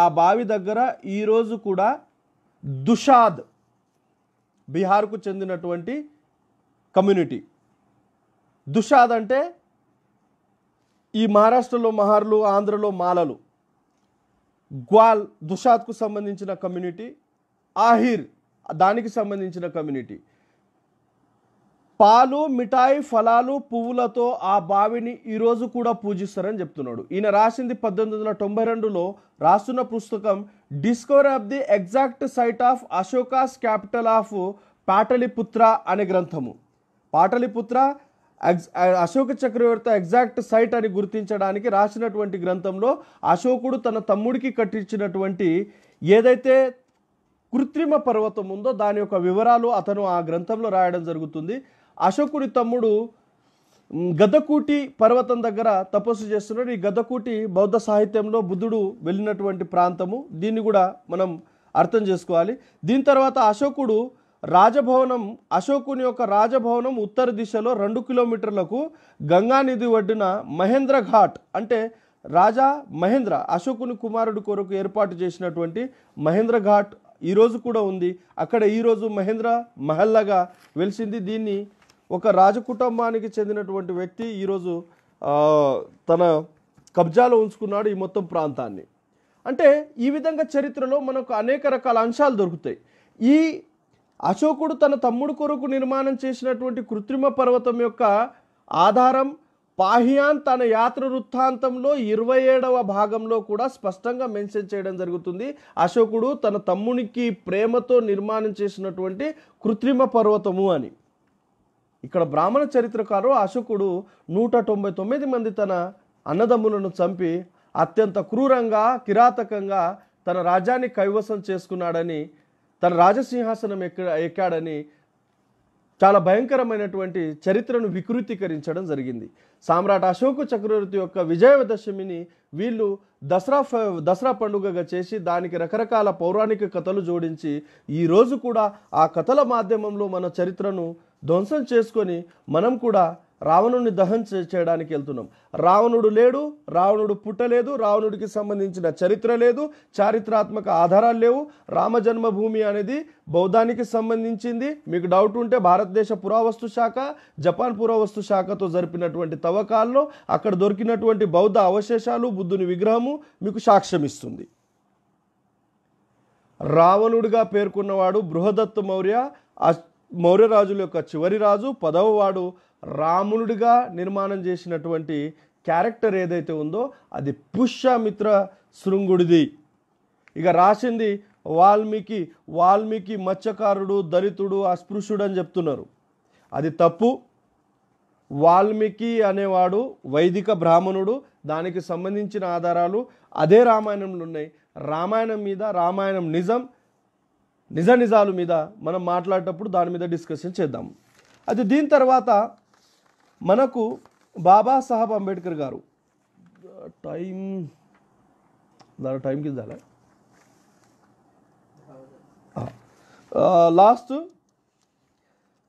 ఆ బావి దగ్గర ఈరోజు కూడా దుషాద్, బీహార్కు చెందినటువంటి కమ్యూనిటీ. దుషాద్ అంటే ఈ మహారాష్ట్రలో మహార్లు, ఆంధ్రలో మాలలు. గ్వాల్ దుషాద్కు సంబంధించిన కమ్యూనిటీ, ఆహిర్ దానికి సంబంధించిన కమ్యూనిటీ. పాలు, మిఠాయి, ఫలాలు, పువ్వులతో ఆ బావిని ఈరోజు కూడా పూజిస్తారని చెప్తున్నాడు. ఈయన రాసింది 1892లో రాస్తున్న పుస్తకం discovery of the exact site of Ashoka's capital of Pataliputra అనే గ్రంథము. పాటలిపుత్ర అశోక చక్రవర్తి ఎగ్జాక్ట్ సైట్ అని గుర్తించడానికి రాసినటువంటి గ్రంథంలో అశోకుడు తన తమ్ముడికి కట్టించినటువంటి ఏదైతే కృత్రిమ పర్వతం ఉందో దాని యొక్క వివరాలు అతను ఆ గ్రంథంలో రాయడం జరుగుతుంది. అశోకుడి తమ్ముడు గద్దకూటి పర్వతం దగ్గర తపస్సు చేస్తున్నాడు. ఈ గద్దకూటి బౌద్ధ సాహిత్యంలో బుద్ధుడు వెళ్ళినటువంటి ప్రాంతము. దీన్ని కూడా మనం అర్థం చేసుకోవాలి. దీని తర్వాత అశోకుని యొక్క రాజభవనం ఉత్తర దిశలో 2 కిలోమీటర్లకు గంగానది ఒడ్డున మహేంద్ర ఘాట్, అంటే రాజా మహేంద్ర అశోకుని కుమారుడి కొరకు ఏర్పాటు చేసినటువంటి మహేంద్ర ఘాట్ ఈరోజు కూడా ఉంది. అక్కడ ఈరోజు మహేంద్ర మహల్లాగా వెలిసింది. దీన్ని ఒక రాజకుటుంబానికి చెందినటువంటి వ్యక్తి ఈరోజు తన కబ్జాలో ఉంచుకున్నాడు ఈ మొత్తం ప్రాంతాన్ని. అంటే ఈ విధంగా చరిత్రలో మనకు అనేక రకాల అంశాలు దొరుకుతాయి. ఈ అశోకుడు తన తమ్ముడు కొరకు నిర్మాణం చేసినటువంటి కృత్రిమ పర్వతం యొక్క ఆధారం పాహియాన్ తన యాత్ర వృత్తాంతంలో 27వ భాగంలో కూడా స్పష్టంగా మెన్షన్ చేయడం జరుగుతుంది. అశోకుడు తన తమ్మునికి ప్రేమతో నిర్మాణం చేసినటువంటి కృత్రిమ పర్వతము అని. ఇక్కడ బ్రాహ్మణ చరిత్రకారు అశోకుడు 199 మంది తన అన్నదమ్ములను చంపి అత్యంత క్రూరంగా, కిరాతకంగా తన రాజ్యాన్ని కైవసం చేసుకున్నాడని, తన రాజసింహాసనం ఎక్కాడని చాలా భయంకరమైనటువంటి చరిత్రను వికృతీకరించడం జరిగింది. సామ్రాట్ అశోక చక్రవర్తి యొక్క విజయదశమిని వీళ్ళు దసరా పండుగగా చేసి దానికి రకరకాల పౌరాణిక కథలు జోడించి ఈరోజు కూడా ఆ కథల మాధ్యమంలో మన చరిత్రను ధ్వంసం చేసుకొని మనం కూడా రావణుని దహనం చేయడానికి వెళ్తున్నాం. రావణుడు లేడు, రావణుడు పుట్టలేదు, రావణుడికి సంబంధించిన చరిత్ర లేదు, చారిత్రాత్మక ఆధారాలు లేవు. రామ జన్మభూమి అనేది బౌద్ధానికి సంబంధించింది. మీకు డౌట్ ఉంటే భారతదేశ పురావస్తు శాఖ, జపాన్ పురావస్తు శాఖతో జరిపినటువంటి తవ్వకాల్లో అక్కడ దొరికినటువంటి బౌద్ధ అవశేషాలు, బుద్ధుని విగ్రహము మీకు సాక్ష్యం ఇస్తుంది. రావణుడిగా పేర్కొన్నవాడు బృహదత్త మౌర్య మౌర్య రాజుల యొక్క చివరి రాజు 10వ వాడు రామునుడిగా నిర్మాణం చేసినటువంటి క్యారెక్టర్ ఏదైతే ఉందో అది పుష్యమిత్ర శృంగుడిది. ఇక రాసింది వాల్మీకి మత్స్యకారుడు, దళితుడు, అస్పృశ్యుడు అని చెప్తున్నారు. అది తప్పు. వాల్మీకి అనేవాడు వైదిక బ్రాహ్మణుడు. దానికి సంబంధించిన ఆధారాలు అదే రామాయణంలో ఉన్నాయి. రామాయణం మీద, రామాయణం నిజాల మీద మనం మాట్లాడేటప్పుడు దాని మీద డిస్కషన్ చేద్దాం. అది దీని తర్వాత మనకు బాబాసాహెబ్ అంబేద్కర్ గారు టైంకి ఇద్దాలా లాస్ట్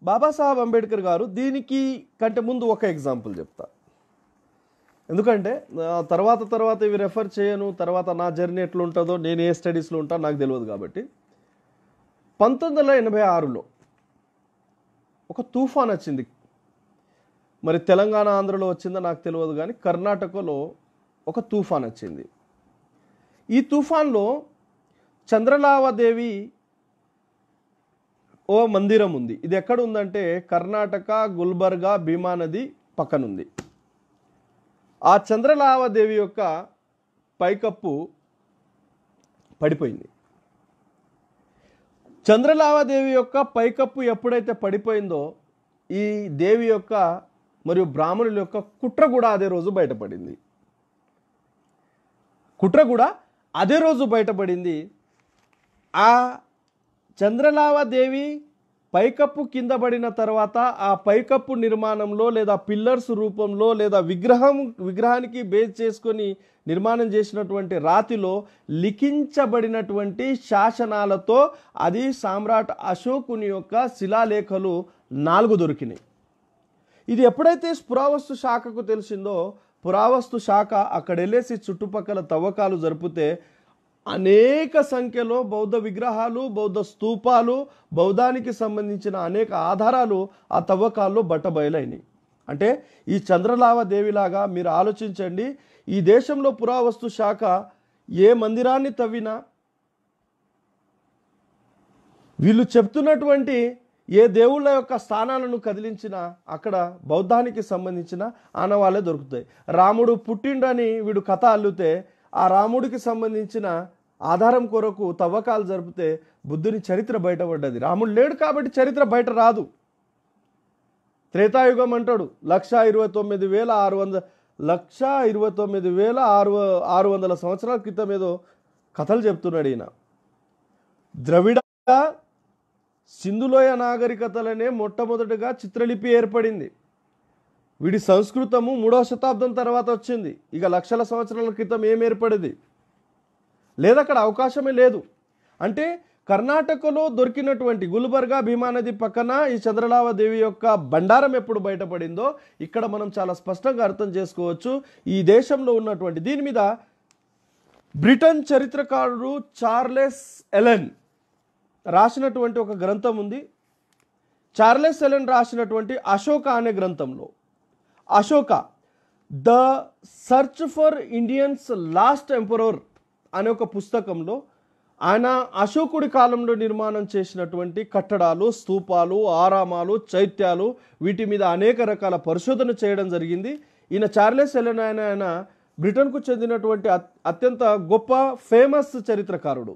బాబాసాహెబ్ అంబేద్కర్ గారు. దీనికి కంటే ముందు ఒక ఎగ్జాంపుల్ చెప్తా, ఎందుకంటే తర్వాత ఇవి రెఫర్ చేయను. తర్వాత నా జర్నీ ఎట్లుంటుందో, నేను ఏ స్టడీస్లో ఉంటానో నాకు తెలియదు. కాబట్టి 1986లో ఒక తుఫాన్ వచ్చింది. మరి తెలంగాణ, ఆంధ్రలో వచ్చిందో నాకు తెలియదు, కానీ కర్ణాటకలో ఒక తుఫాన్ వచ్చింది. ఈ తుఫాన్లో చంద్రలావాదేవి ఓ మందిరం ఉంది. ఇది ఎక్కడ ఉందంటే కర్ణాటక, గుల్బర్గా, భీమా నది పక్కనుంది. ఆ చంద్రలావాదేవి యొక్క పైకప్పు పడిపోయింది. చంద్రలావాదేవి యొక్క పైకప్పు ఎప్పుడైతే పడిపోయిందో ఈ దేవి యొక్క మరియు బ్రాహ్మణుల యొక్క కుట్ర కూడా అదే రోజు బయటపడింది. ఆ చంద్రలావాదేవి పైకప్పు కింద పడిన తర్వాత ఆ పైకప్పు నిర్మాణంలో లేదా పిల్లర్స్ రూపంలో లేదా విగ్రహానికి బేస్ చేసుకొని నిర్మాణం చేసినటువంటి రాతిలో లిఖించబడినటువంటి శాసనాలతో అది సామ్రాట్ అశోకుని యొక్క శిలాలేఖలు 4 దొరికినాయి. ఇది ఎప్పుడైతే పురావస్తు శాఖకు తెలిసిందో పురావస్తు శాఖ అక్కడ వెళ్ళేసి చుట్టుపక్కల తవ్వకాలు జరిపితే అనేక సంఖ్యలో బౌద్ధ విగ్రహాలు, బౌద్ధ స్తూపాలు, బౌద్ధానికి సంబంధించిన అనేక ఆధారాలు ఆ తవ్వకాల్లో బట్టబయలైనవి. అంటే ఈ చంద్రలావాదేవిలాగా మీరు ఆలోచించండి. ఈ దేశంలో పురావస్తు శాఖ ఏ మందిరాన్ని తవ్వినా, వీళ్ళు చెప్తున్నటువంటి ఏ దేవుళ్ళ యొక్క స్థానాలను కదిలించినా అక్కడ బౌద్ధానికి సంబంధించిన ఆనవాళ్ళే దొరుకుతాయి. రాముడు పుట్టిండని వీడు కథ అల్లితే ఆ రాముడికి సంబంధించిన ఆధారం కొరకు తవ్వకాలు జరిపితే బుద్ధుని చరిత్ర బయటపడ్డది. రాముడు లేడు కాబట్టి చరిత్ర బయట రాదు. త్రేతాయుగం అంటాడు 1,29,600 సంవత్సరాల క్రితం ఏదో కథలు చెప్తున్నాడు ఈయన. ద్రవిడ సింధులోయ నాగరికతలనే మొట్టమొదటిగా చిత్రలిపి ఏర్పడింది. వీడి సంస్కృతము 3వ శతాబ్దం తర్వాత వచ్చింది. ఇక లక్షల సంవత్సరాల క్రితం ఏం ఏర్పడింది లేదు, అక్కడ అవకాశమే లేదు. అంటే కర్ణాటకలో దొరికినటువంటి గుల్బర్గా, భీమా నది పక్కన ఈ చంద్రలావాదేవి యొక్క బండారం ఎప్పుడు బయటపడిందో ఇక్కడ మనం చాలా స్పష్టంగా అర్థం చేసుకోవచ్చు. ఈ దేశంలో ఉన్నటువంటి దీని మీద బ్రిటన్ చరిత్రకారుడు చార్లెస్ ఎలెన్ రాసినటువంటి ఒక గ్రంథం ఉంది. చార్లెస్ ఎలెన్ రాసినటువంటి అశోక అనే గ్రంథంలో Ashoka the search for Indians last emperor అనే ఒక పుస్తకంలో ఆయన అశోకుడి కాలంలో నిర్మాణం చేసినటువంటి కట్టడాలు, స్తూపాలు, ఆరామాలు, చైత్యాలు వీటి మీద అనేక రకాల పరిశోధన చేయడం జరిగింది. ఈయన చార్లెస్ ఎలెన్ ఆయన బ్రిటన్కు చెందినటువంటి అత్యంత గొప్ప ఫేమస్ చరిత్రకారుడు.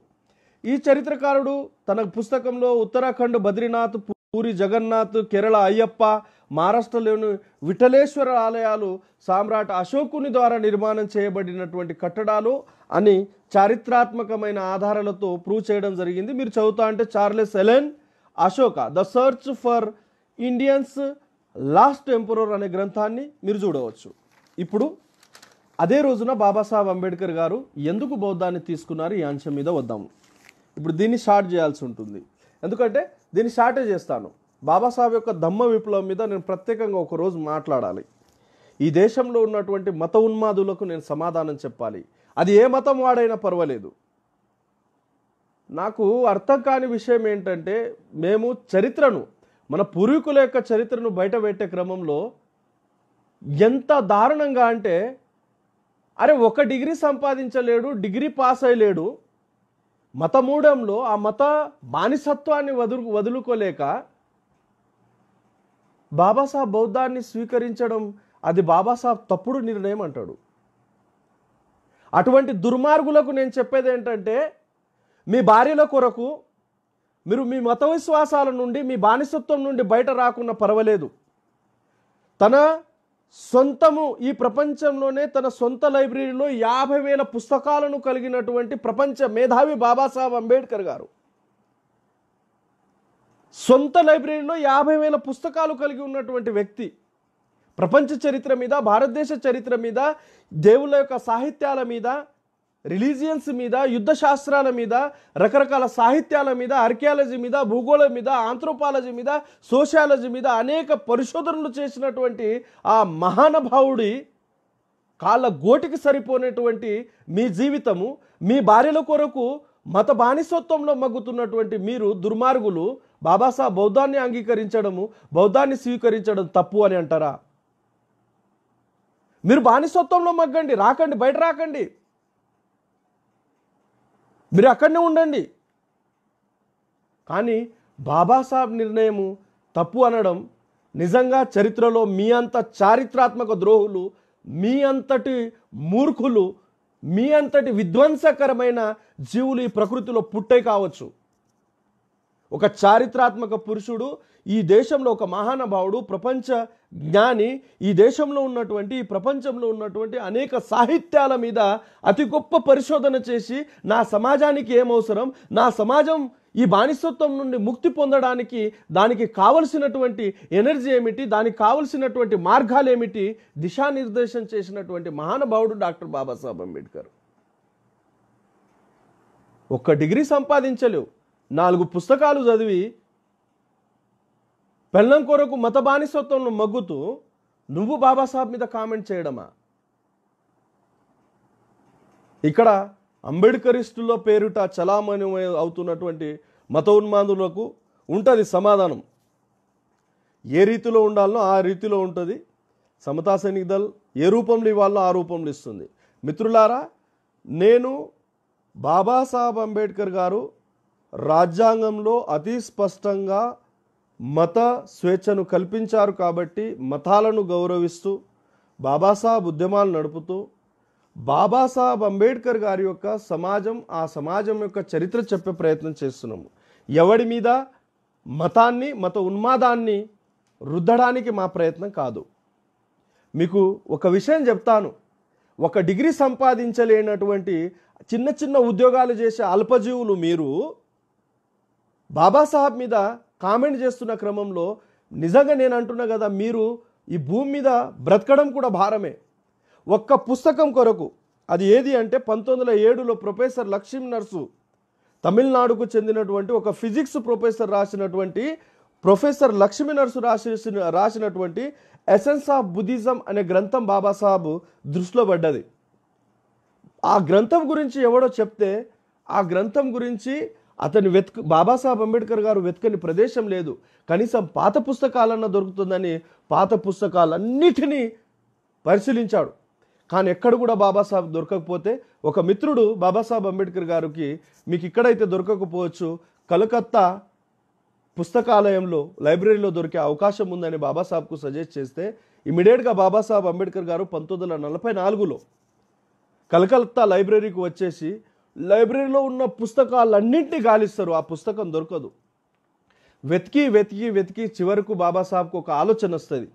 ఈ చరిత్రకారుడు తన పుస్తకంలో ఉత్తరాఖండ్ బద్రీనాథ్, పూరి జగన్నాథ్, కేరళ అయ్యప్ప, మహారాష్ట్రలోని విఠలేశ్వర ఆలయాలు సామ్రాట్ అశోకుని ద్వారా నిర్మాణం చేయబడినటువంటి కట్టడాలు అని చారిత్రాత్మకమైన ఆధారాలతో ప్రూవ్ చేయడం జరిగింది. మీరు చదువుతా అంటే Charles Ellen Ashoka the search for Indians last emperor అనే గ్రంథాన్ని మీరు చూడవచ్చు. ఇప్పుడు అదే రోజున బాబాసాహెబ్ అంబేద్కర్ గారు ఎందుకు బౌద్ధాన్ని తీసుకున్నారు ఈ అంశం మీద వద్దాము. ఇప్పుడు దీన్ని స్టార్ట్ చేయాల్సి ఉంటుంది, ఎందుకంటే దీన్ని స్టార్టే చేస్తాను. బాబాసాహెబ్ యొక్క ధమ్మ విప్లవం మీద నేను ప్రత్యేకంగా ఒకరోజు మాట్లాడాలి. ఈ దేశంలో ఉన్నటువంటి మత ఉన్మాదులకు నేను సమాధానం చెప్పాలి. అది ఏ మతం వాడైనా పర్వాలేదు. నాకు అర్థం కాని విషయం ఏంటంటే మేము చరిత్రను, మన పూర్వీకుల యొక్క చరిత్రను బయట పెట్టే క్రమంలో ఎంత దారుణంగా అంటే, అరే 1 డిగ్రీ సంపాదించలేడు, డిగ్రీ పాస్ అయ్యలేడు, మత మూఢంలో ఆ మత బానిసత్వాన్ని వదులుకోలేక బాబాసాహెబ్ బౌద్ధాన్ని స్వీకరించడం అది బాబాసాహెబ్ తప్పుడు నిర్ణయం అంటాడు. అటువంటి దుర్మార్గులకు నేను చెప్పేది ఏంటంటే, మీ భార్యల కొరకు మీరు మీ మత విశ్వాసాల నుండి, మీ బానిసత్వం నుండి బయట రాకున్నా పర్వాలేదు. తన సొంతము ఈ ప్రపంచంలోనే తన సొంత లైబ్రరీలో 50,000 పుస్తకాలను కలిగినటువంటి ప్రపంచ మేధావి బాబాసాహెబ్ అంబేద్కర్ గారు సొంత లైబ్రరీలో 50,000 పుస్తకాలు కలిగి ఉన్నటువంటి వ్యక్తి. ప్రపంచ చరిత్ర మీద, భారతదేశ చరిత్ర మీద, దేవుళ్ళ యొక్క సాహిత్యాల మీద, రిలీజియన్స్ మీద, యుద్ధ శాస్త్రాల మీద, రకరకాల సాహిత్యాల మీద, ఆర్కియాలజీ మీద, భూగోళం మీద, ఆంథ్రోపాలజీ మీద, సోషియాలజీ మీద అనేక పరిశోధనలు చేసినటువంటి ఆ మహానుభావుడి కాళ్ళ గోటికి సరిపోయినటువంటి మీ జీవితము, మీ భార్యల కొరకు మత బానిసత్వంలో మగ్గుతున్నటువంటి మీరు దుర్మార్గులు బాబాసాహెబ్ బౌద్ధాన్ని అంగీకరించడము, బౌద్ధాన్ని స్వీకరించడం తప్పు అని అంటారా? మీరు బానిసత్వంలో మగ్గండి, రాకండి, బయట రాకండి, మీరు అక్కడనే ఉండండి. కానీ బాబాసాహెబ్ నిర్ణయము తప్పు అనడం నిజంగా చరిత్రలో మీ అంత చారిత్రాత్మక ద్రోహులు, మీ అంతటి మూర్ఖులు, మీ అంతటి విధ్వంసకరమైన జీవులు ఈ ప్రకృతిలో పుట్టే కావచ్చు. ఒక చారిత్రాత్మక పురుషుడు, ఈ దేశంలో ఒక మహానుభావుడు, ప్రపంచ జ్ఞాని, ఈ దేశంలో ఉన్నటువంటి, ఈ ప్రపంచంలో ఉన్నటువంటి అనేక సాహిత్యాల మీద అతి గొప్ప పరిశోధన చేసి నా సమాజానికి ఏమవసరం, నా సమాజం ఈ బానిసత్వం నుండి ముక్తి పొందడానికి దానికి కావలసినటువంటి ఎనర్జీ ఏమిటి, దానికి కావలసినటువంటి మార్గాలు ఏమిటి దిశానిర్దేశం చేసినటువంటి మహానుభావుడు డాక్టర్ బాబాసాహెబ్ అంబేద్కర్. ఒక్క డిగ్రీ సంపాదించలేవు, 4 పుస్తకాలు చదివి పెళ్ళం కొరకు మత బానిసత్వంలో మగ్గుతూ నువ్వు బాబాసాహెబ్ మీద కామెంట్ చేయడమా? ఇక్కడ అంబేద్కరిస్టుల పేరుట చలామణి అవుతున్నటువంటి మత ఉన్మాదులకు ఉంటుంది సమాధానం. ఏ రీతిలో ఉండాలనో ఆ రీతిలో ఉంటుంది. సమతా సైనిక్ దళ్ ఏ రూపంలో ఇవ్వాలో ఆ రూపంలో ఇస్తుంది. మిత్రులారా, నేను బాబాసాహెబ్ అంబేద్కర్ గారు రాజ్యాంగంలో అతి స్పష్టంగా మత స్వేచ్ఛను కల్పించారు కాబట్టి మతాలను గౌరవిస్తూ బాబాసాహెబ్ ఉద్యమాలు నడుపుతూ బాబాసాహెబ్ అంబేద్కర్ గారి యొక్క సమాజం, ఆ సమాజం యొక్క చరిత్ర చెప్పే ప్రయత్నం చేస్తున్నాము. ఎవడి మీద మతాన్ని, మత ఉన్మాదాన్ని రుద్దడానికి మా ప్రయత్నం కాదు. మీకు ఒక విషయం చెప్తాను. ఒక డిగ్రీ సంపాదించలేనటువంటి చిన్న చిన్న ఉద్యోగాలు చేసే అల్పజీవులు మీరు బాబాసాహెబ్ మీద కామెంట్ చేస్తున్న క్రమంలో నిజంగా నేను అంటున్నా కదా, మీరు ఈ భూమి మీద బ్రతకడం కూడా భారమే. ఒక్క పుస్తకం కొరకు, అది ఏది అంటే 1907లో ప్రొఫెసర్ లక్ష్మీ నర్సు, తమిళనాడుకు చెందినటువంటి ఒక ఫిజిక్స్ ప్రొఫెసర్ రాసినటువంటి ప్రొఫెసర్ లక్ష్మీ నర్సు రాసినటువంటి ఎసెన్స్ ఆఫ్ బుద్ధిజం అనే గ్రంథం బాబాసాహెబ్ దృష్టిలో పడ్డది. ఆ గ్రంథం గురించి ఎవడో చెప్తే ఆ గ్రంథం గురించి అతని బాబాసాహెబ్ అంబేద్కర్ గారు వెతకని ప్రదేశం లేదు. కనీసం పాత పుస్తకాలన్నా దొరుకుతుందని పాత పుస్తకాలన్నిటినీ పరిశీలించాడు. కానీ ఎక్కడ కూడా బాబాసాహెబ్ దొరకకపోతే ఒక మిత్రుడు బాబాసాహెబ్ అంబేద్కర్ గారికి మీకు ఇక్కడైతే దొరకకపోవచ్చు, కలకత్తా పుస్తకాలయంలో లైబ్రరీలో దొరికే అవకాశం ఉందని బాబాసాహెబ్కు సజెస్ట్ చేస్తే ఇమీడియట్గా బాబాసాహెబ్ అంబేద్కర్ గారు 1944లో కలకత్తా లైబ్రరీకి వచ్చేసి లైబ్రరీలో ఉన్న పుస్తకాలన్నింటినీ గాలిస్తారు. ఆ పుస్తకం దొరకదు. వెతికి వెతికి వెతికి చివరకు బాబాసాహెబ్కు ఒక ఆలోచన వస్తుంది,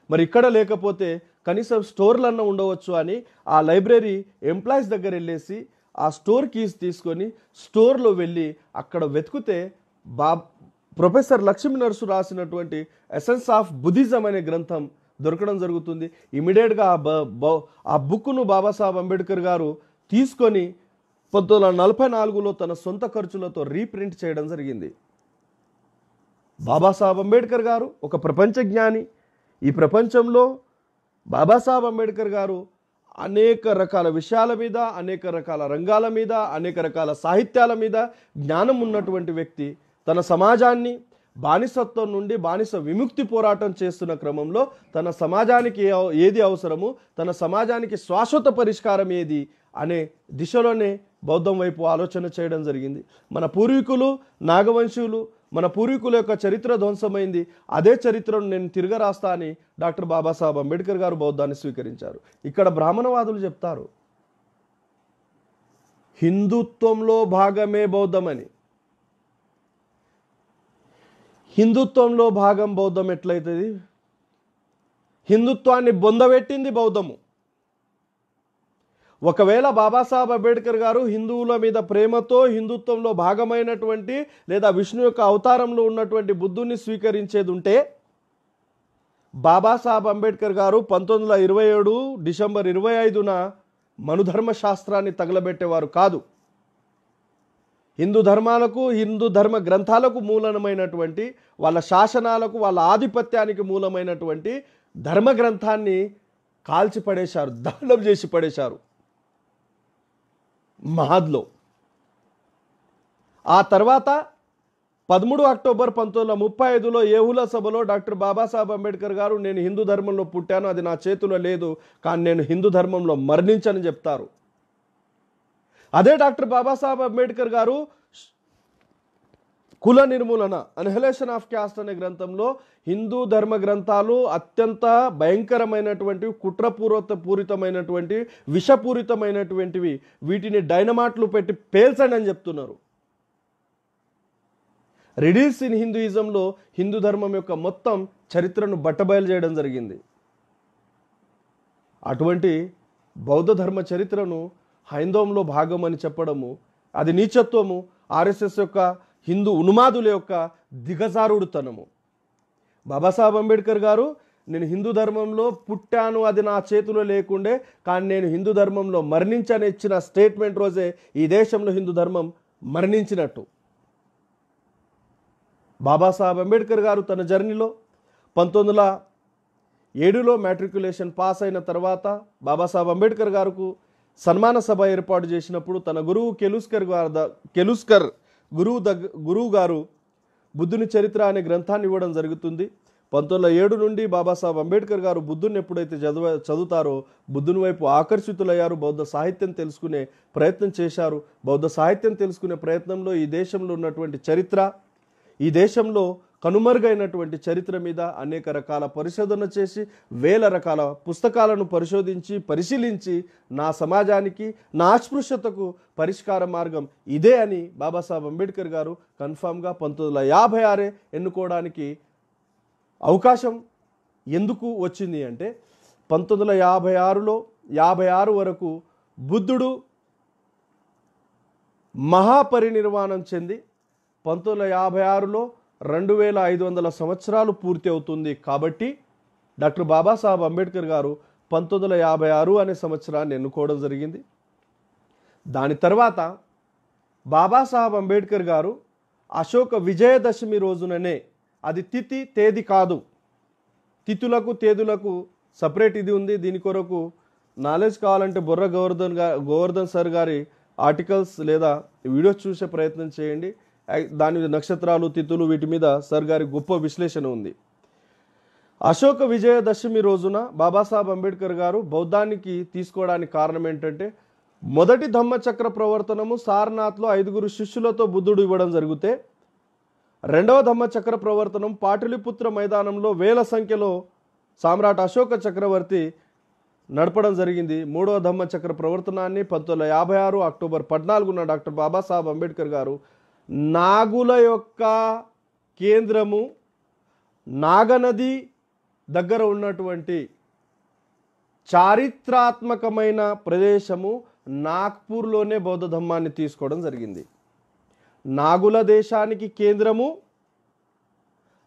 మరి ఇక్కడ లేకపోతే కనీసం స్టోర్లన్నా ఉండవచ్చు అని ఆ లైబ్రరీ ఎంప్లాయీస్ దగ్గర వెళ్ళేసి ఆ స్టోర్ కీస్ తీసుకొని స్టోర్లో వెళ్ళి అక్కడ వెతికితే ప్రొఫెసర్ లక్ష్మీ నర్సు రాసినటువంటి ఎసెన్స్ ఆఫ్ బుద్ధిజం అనే గ్రంథం దొరకడం జరుగుతుంది. ఇమీడియట్గా ఆ బుక్ను బాబాసాహెబ్ అంబేద్కర్ గారు తీసుకొని 1944లో తన సొంత ఖర్చులతో రీప్రింట్ చేయడం జరిగింది. బాబాసాహెబ్ అంబేద్కర్ గారు ఒక ప్రపంచ జ్ఞాని. ఈ ప్రపంచంలో బాబాసాహెబ్ అంబేద్కర్ గారు అనేక రకాల విషయాల మీద, అనేక రకాల రంగాల మీద, అనేక రకాల సాహిత్యాల మీద జ్ఞానం ఉన్నటువంటి వ్యక్తి. తన సమాజాన్ని బానిసత్వం నుండి బానిస విముక్తి పోరాటం చేస్తున్న క్రమంలో తన సమాజానికి ఏది అవసరము, తన సమాజానికి శాశ్వత పరిష్కారం ఏది అనే దిశలోనే బౌద్ధం వైపు ఆలోచన చేయడం జరిగింది. మన పూర్వీకులు నాగవంశీయులు, మన పూర్వీకుల యొక్క చరిత్ర ధ్వంసమైంది, అదే చరిత్రను నేను తిరగరాస్తా అని డాక్టర్ బాబాసాహెబ్ అంబేద్కర్ గారు బౌద్ధాన్ని స్వీకరించారు. ఇక్కడ బ్రాహ్మణవాదులు చెప్తారు హిందుత్వంలో భాగమే బౌద్ధం అని. హిందుత్వంలో భాగం బౌద్ధం ఎట్లయితుంది? హిందుత్వాన్ని బొందబెట్టింది బౌద్ధము. ఒకవేళ బాబాసాహెబ్ అంబేద్కర్ గారు హిందువుల మీద ప్రేమతో హిందుత్వంలో భాగమైనటువంటి లేదా విష్ణు యొక్క అవతారంలో ఉన్నటువంటి బుద్ధుని స్వీకరించేది ఉంటే బాబాసాహెబ్ అంబేద్కర్ గారు 1927 డిసెంబర్ 25న మనుధర్మ శాస్త్రాన్ని తగలబెట్టేవారు కాదు. హిందూ ధర్మాలకు, హిందూ ధర్మ గ్రంథాలకు మూలమైనటువంటి, వాళ్ళ శాసనాలకు, వాళ్ళ ఆధిపత్యానికి మూలమైనటువంటి ధర్మ గ్రంథాన్ని కాల్చి పడేశారు, దహనం చేసి పడేశారు మహద్లో. ఆ తర్వాత 13 అక్టోబర్ 1935లో ఏహుల సభలో డాక్టర్ బాబాసాహెబ్ అంబేద్కర్ గారు నేను హిందూ ధర్మంలో పుట్టాను, అది నా చేతిలో లేదు, కానీ నేను హిందూ ధర్మంలో మరణించని చెప్తారు. అదే డాక్టర్ బాబాసాహెబ్ అంబేద్కర్ గారు కుల నిర్మూలన, అన్హిలేషన్ ఆఫ్ క్యాస్ట్ అనే గ్రంథంలో హిందూ ధర్మ గ్రంథాలు అత్యంత భయంకరమైనటువంటివి, కుట్రపూరితమైనటువంటి, విషపూరితమైనటువంటివి, వీటిని డైనమాట్లు పెట్టి పేల్చండి అని చెప్తున్నారు. రిడిల్స్ ఇన్ హిందూయిజంలో హిందూ ధర్మం యొక్క మొత్తం చరిత్రను బట్టబయలు చేయడం జరిగింది. అటువంటి బౌద్ధ ధర్మ చరిత్రను హైందవంలో భాగం అని చెప్పడము అది నీచత్వము, ఆర్ఎస్ఎస్ యొక్క హిందూ ఉన్మాదుల యొక్క దిగజారుడుతనము. బాబాసాహెబ్ అంబేద్కర్ గారు నేను హిందూ ధర్మంలో పుట్టాను, అది నా చేతిలో లేకుండే, కానీ నేను హిందూ ధర్మంలో మరణించని ఇచ్చిన స్టేట్మెంట్ రోజే ఈ దేశంలో హిందూ ధర్మం మరణించినట్టు. బాబాసాహెబ్ అంబేద్కర్ గారు తన జర్నీలో 1907లో మ్యాట్రికులేషన్ పాస్ అయిన తర్వాత బాబాసాహెబ్ అంబేద్కర్ గారుకు సన్మాన సభ ఏర్పాటు చేసినప్పుడు తన గురువు కెలుస్కర్ గురువు గారు బుద్ధుని చరిత్ర అనే గ్రంథాన్ని ఇవ్వడం జరుగుతుంది. 1907 నుండి బాబాసాహెబ్ అంబేద్కర్ గారు బుద్ధుని ఎప్పుడైతే చదువుతారో బుద్ధుని వైపు ఆకర్షితులయ్యారు, బౌద్ధ సాహిత్యం తెలుసుకునే ప్రయత్నం చేశారు. బౌద్ధ సాహిత్యం తెలుసుకునే ప్రయత్నంలో ఈ దేశంలో ఉన్నటువంటి చరిత్ర, ఈ దేశంలో కనుమరుగైనటువంటి చరిత్ర మీద అనేక రకాల పరిశోధన చేసి వేల రకాల పుస్తకాలను పరిశీలించి నా సమాజానికి, నా అస్పృశ్యతకు పరిష్కార మార్గం ఇదే అని బాబాసాహెబ్ అంబేద్కర్ గారు కన్ఫామ్గా 1956 ఎన్నుకోవడానికి అవకాశం ఎందుకు వచ్చింది అంటే 1956లో 56 వరకు బుద్ధుడు మహాపరినిర్వాణం చెంది 1956లో 2500 సంవత్సరాలు పూర్తి అవుతుంది. కాబట్టి డాక్టర్ బాబాసాహెబ్ అంబేద్కర్ గారు 1956 అనే సంవత్సరాన్ని ఎన్నుకోవడం జరిగింది. దాని తర్వాత బాబాసాహెబ్ అంబేద్కర్ గారు అశోక విజయదశమి రోజుననే, అది తిథి తేదీ కాదు, తిథులకు తేదీలకు సపరేట్ ఇది ఉంది. దీని కొరకు నాలెడ్జ్ కావాలంటే బొర్ర గోవర్ధన్ సార్ గారి ఆర్టికల్స్ లేదా వీడియోస్ చూసే ప్రయత్నం చేయండి. దాని నక్షత్రాలు, తిథులు, వీటి మీద సార్ గారి గొప్ప విశ్లేషణ ఉంది. అశోక విజయదశమి రోజున బాబాసాహెబ్ అంబేద్కర్ గారు బౌద్ధానికి తీసుకోవడానికి కారణం ఏంటంటే మొదటి ధమ్మచక్ర ప్రవర్తనము సారనాథ్లో 5 శిష్యులతో బుద్ధుడు ఇవ్వడం జరిగితే, రెండవ ధమ్మచక్ర ప్రవర్తనం పాటలిపుత్ర మైదానంలో వేల సంఖ్యలో సామ్రాట్ అశోక చక్రవర్తి నడపడం జరిగింది. మూడవ ధమ్మచక్ర ప్రవర్తనాన్ని 1956 అక్టోబర్ 14న డాక్టర్ బాబాసాహెబ్ అంబేద్కర్ గారు నాగుల యొక్క కేంద్రము, నాగనది దగ్గర ఉన్నటువంటి చారిత్రాత్మకమైన ప్రదేశము నాగ్పూర్లోనే బౌద్ధ ధమ్మాన్ని తీసుకోవడం జరిగింది. నాగుల దేశానికి కేంద్రము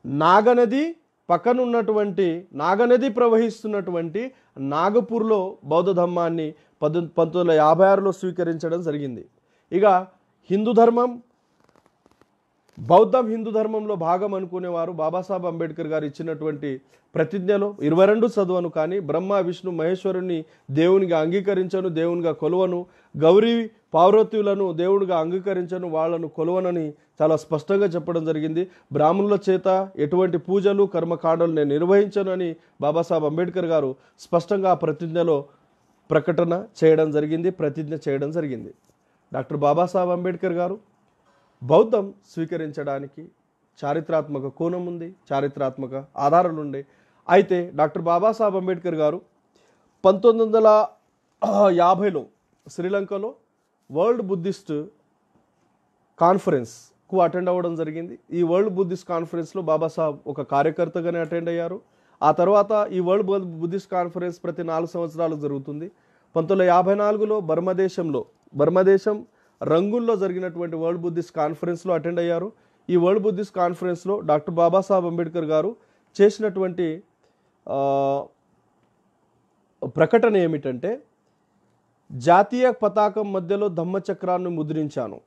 నాగనది, పక్కనున్నటువంటి నాగనది ప్రవహిస్తున్నటువంటి నాగపూర్లో బౌద్ధ ధమ్మాన్ని 1956లో స్వీకరించడం జరిగింది. ఇక హిందూ ధర్మం, బౌద్ధం హిందూ ధర్మంలో భాగం అనుకునేవారు బాబాసాహెబ్ అంబేద్కర్ గారు ఇచ్చినటువంటి ప్రతిజ్ఞలో 22 చదువును, కానీ బ్రహ్మ విష్ణు మహేశ్వరుని దేవునిగా అంగీకరించను, దేవునిగా కొలువను, గౌరీ పార్వతీయులను దేవుడిగా అంగీకరించను, వాళ్లను కొలువనని చాలా స్పష్టంగా చెప్పడం జరిగింది. బ్రాహ్మణుల చేత ఎటువంటి పూజలు కర్మకాండలు నేను నిర్వహించను అని బాబాసాహెబ్ అంబేద్కర్ గారు స్పష్టంగా ఆ ప్రతిజ్ఞలో ప్రకటన చేయడం జరిగింది, ప్రతిజ్ఞ చేయడం జరిగింది. డాక్టర్ బాబాసాహెబ్ అంబేద్కర్ గారు బౌద్ధం స్వీకరించడానికి చారిత్రాత్మక కోణం ఉంది, చారిత్రాత్మక ఆధారాలు ఉండే. అయితే డాక్టర్ బాబాసాహెబ్ అంబేద్కర్ గారు 1950లో శ్రీలంకలో వరల్డ్ బుద్ధిస్ట్ కాన్ఫరెన్స్కు అటెండ్ అవ్వడం జరిగింది. ఈ వరల్డ్ బుద్ధిస్ట్ కాన్ఫరెన్స్లో బాబాసాహెబ్ ఒక కార్యకర్తగానే అటెండ్ అయ్యారు. ఆ తర్వాత ఈ వరల్డ్ బుద్ధిస్ట్ కాన్ఫరెన్స్ ప్రతి 4 సంవత్సరాలు జరుగుతుంది. 1954లో బర్మదేశం రంగుల్లో జరిగినటువంటి వరల్డ్ బుద్ధిస్ట్ కాన్ఫరెన్స్లో అటెండ్ అయ్యారు. ఈ వరల్డ్ బుద్ధిస్ట్ కాన్ఫరెన్స్లో డాక్టర్ బాబాసాహెబ్ అంబేద్కర్ గారు చేసినటువంటి ప్రకటన ఏమిటంటే, జాతీయ పతాకం మధ్యలో ధమ్మచక్రాన్ని ముద్రించాను,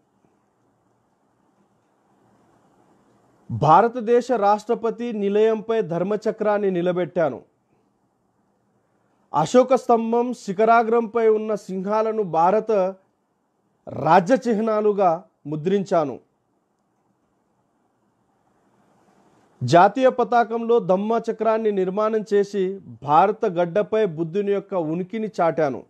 భారతదేశ రాష్ట్రపతి నిలయంపై ధర్మచక్రాన్ని నిలబెట్టాను, అశోక స్తంభం శిఖరాగ్రంపై ఉన్న సింహాలను భారత రాజ్య చిహ్నాలుగా ముద్రించాను, జాతీయ పతాకంలో ధమ్మచక్రాన్ని నిర్మాణం చేసి భారత గడ్డపై బుద్ధుని యొక్క ఉనికిని చాటాను,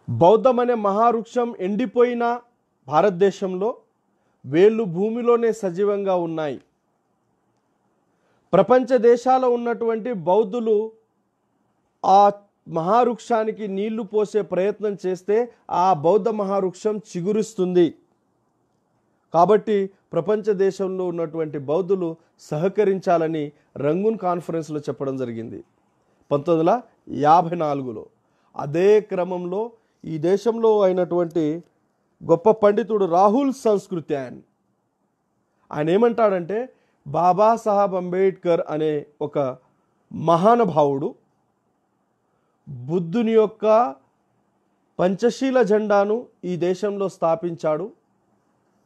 బౌద్ధం అనే మహావృక్షం ఎండిపోయిన భారతదేశంలో వేళ్ళు భూమిలోనే సజీవంగా ఉన్నాయి. ప్రపంచ దేశాల్లో ఉన్నటువంటి బౌద్ధులు ఆ మహావృక్షానికి నీళ్లు పోసే ప్రయత్నం చేస్తే ఆ బౌద్ధ మహావృక్షం చిగురిస్తుంది. కాబట్టి ప్రపంచ దేశంలో ఉన్నటువంటి బౌద్ధులు సహకరించాలని రంగూన్ కాన్ఫరెన్స్లో చెప్పడం జరిగింది 1954లో. అదే క్రమంలో ఈ దేశంలో అయినటువంటి గొప్ప పండితుడు రాహుల్ సంస్కృత్యాన్ ఆయన ఏమంటాడంటే, బాబాసాహెబ్ అంబేద్కర్ అనే ఒక మహానుభావుడు బుద్ధుని యొక్క పంచశీల జెండాను ఈ దేశంలో స్థాపించాడు.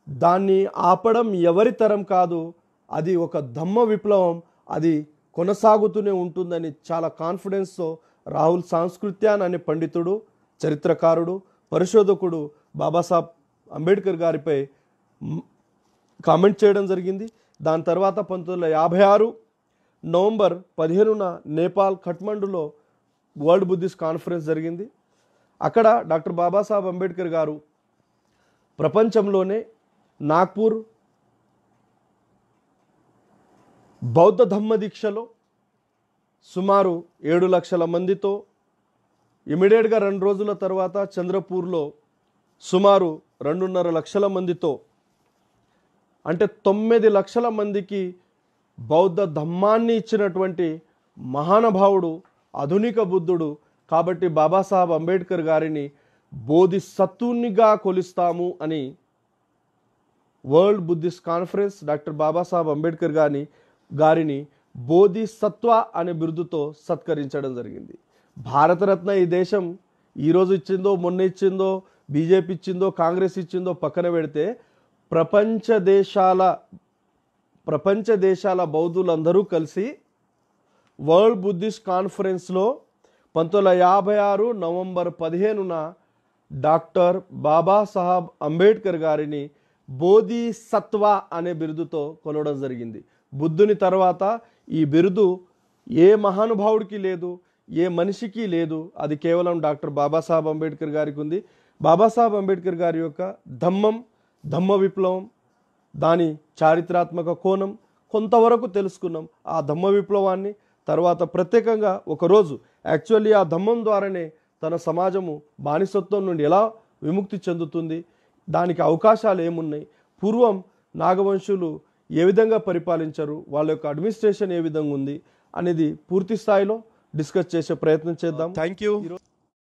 దాన్ని ఆపడం ఎవరి తరం కాదు, అది ఒక ధమ్మ విప్లవం, అది కొనసాగుతూనే ఉంటుందని చాలా కాన్ఫిడెన్స్తో రాహుల్ సంస్కృత్యాన్ అనే పండితుడు, చరిత్రకారుడు, పరిశోధకుడు బాబాసాహెబ్ అంబేద్కర్ గారిపై కామెంట్ చేయడం జరిగింది. దాని తర్వాత 1956 నవంబర్ 15న నేపాల్ ఖట్మండులో వరల్డ్ బుద్ధిస్ట్ కాన్ఫరెన్స్ జరిగింది. అక్కడ డాక్టర్ బాబాసాహెబ్ అంబేద్కర్ గారు ప్రపంచంలోనే నాగ్పూర్ బౌద్ధ ధమ్మ దీక్షలో సుమారు 7 లక్షల మందితో, ఇమీడియట్గా 2 రోజుల తర్వాత చంద్రపూర్లో సుమారు 2.5 లక్షల మందితో, అంటే 9 లక్షల మందికి బౌద్ధ ధమ్మాన్ని ఇచ్చినటువంటి మహానుభావుడు, ఆధునిక బుద్ధుడు. కాబట్టి బాబాసాహెబ్ అంబేద్కర్ గారిని బోధిసత్వునిగా కొలుస్తాము అని world Buddhist conference doctor Babasaheb Ambedkar గారిని బోధిసత్వ అనే బిరుదుతో సత్కరించడం జరిగింది. భారతరత్న ఈ దేశం ఈరోజు ఇచ్చిందో, మొన్న ఇచ్చిందో, బీజేపీ ఇచ్చిందో, కాంగ్రెస్ ఇచ్చిందో పక్కన పెడితే ప్రపంచ దేశాల బౌద్ధులందరూ కలిసి వరల్డ్ బుద్ధిస్ట్ కాన్ఫరెన్స్లో 1956 నవంబర్ 15న డాక్టర్ బాబాసాహెబ్ అంబేద్కర్ గారిని బోధిసత్వ అనే బిరుదుతో కొలవడం జరిగింది. బుద్ధుని తర్వాత ఈ బిరుదు ఏ మహానుభావుడికి లేదు, ఏ మనిషికి లేదు, అది కేవలం డాక్టర్ బాబాసాహెబ్ అంబేద్కర్ గారికి ఉంది. బాబాసాహెబ్ అంబేద్కర్ గారి యొక్క ధమ్మ విప్లవం, దాని చారిత్రాత్మక కోణం కొంతవరకు తెలుసుకున్నాం. ఆ ధమ్మ విప్లవాన్ని తర్వాత ప్రత్యేకంగా ఒకరోజు యాక్చువల్లీ ఆ ధమ్మం ద్వారానే తన సమాజము బానిసత్వం నుండి ఎలా విముక్తి చెందుతుంది, దానికి అవకాశాలు ఏమున్నాయి, పూర్వం నాగవంశులు ఏ విధంగా పరిపాలించారు, వాళ్ళ యొక్క అడ్మినిస్ట్రేషన్ ఏ విధంగా ఉంది అనేది పూర్తి స్థాయిలో డిస్కస్ చేసే ప్రయత్నం చేద్దాం. Thank you.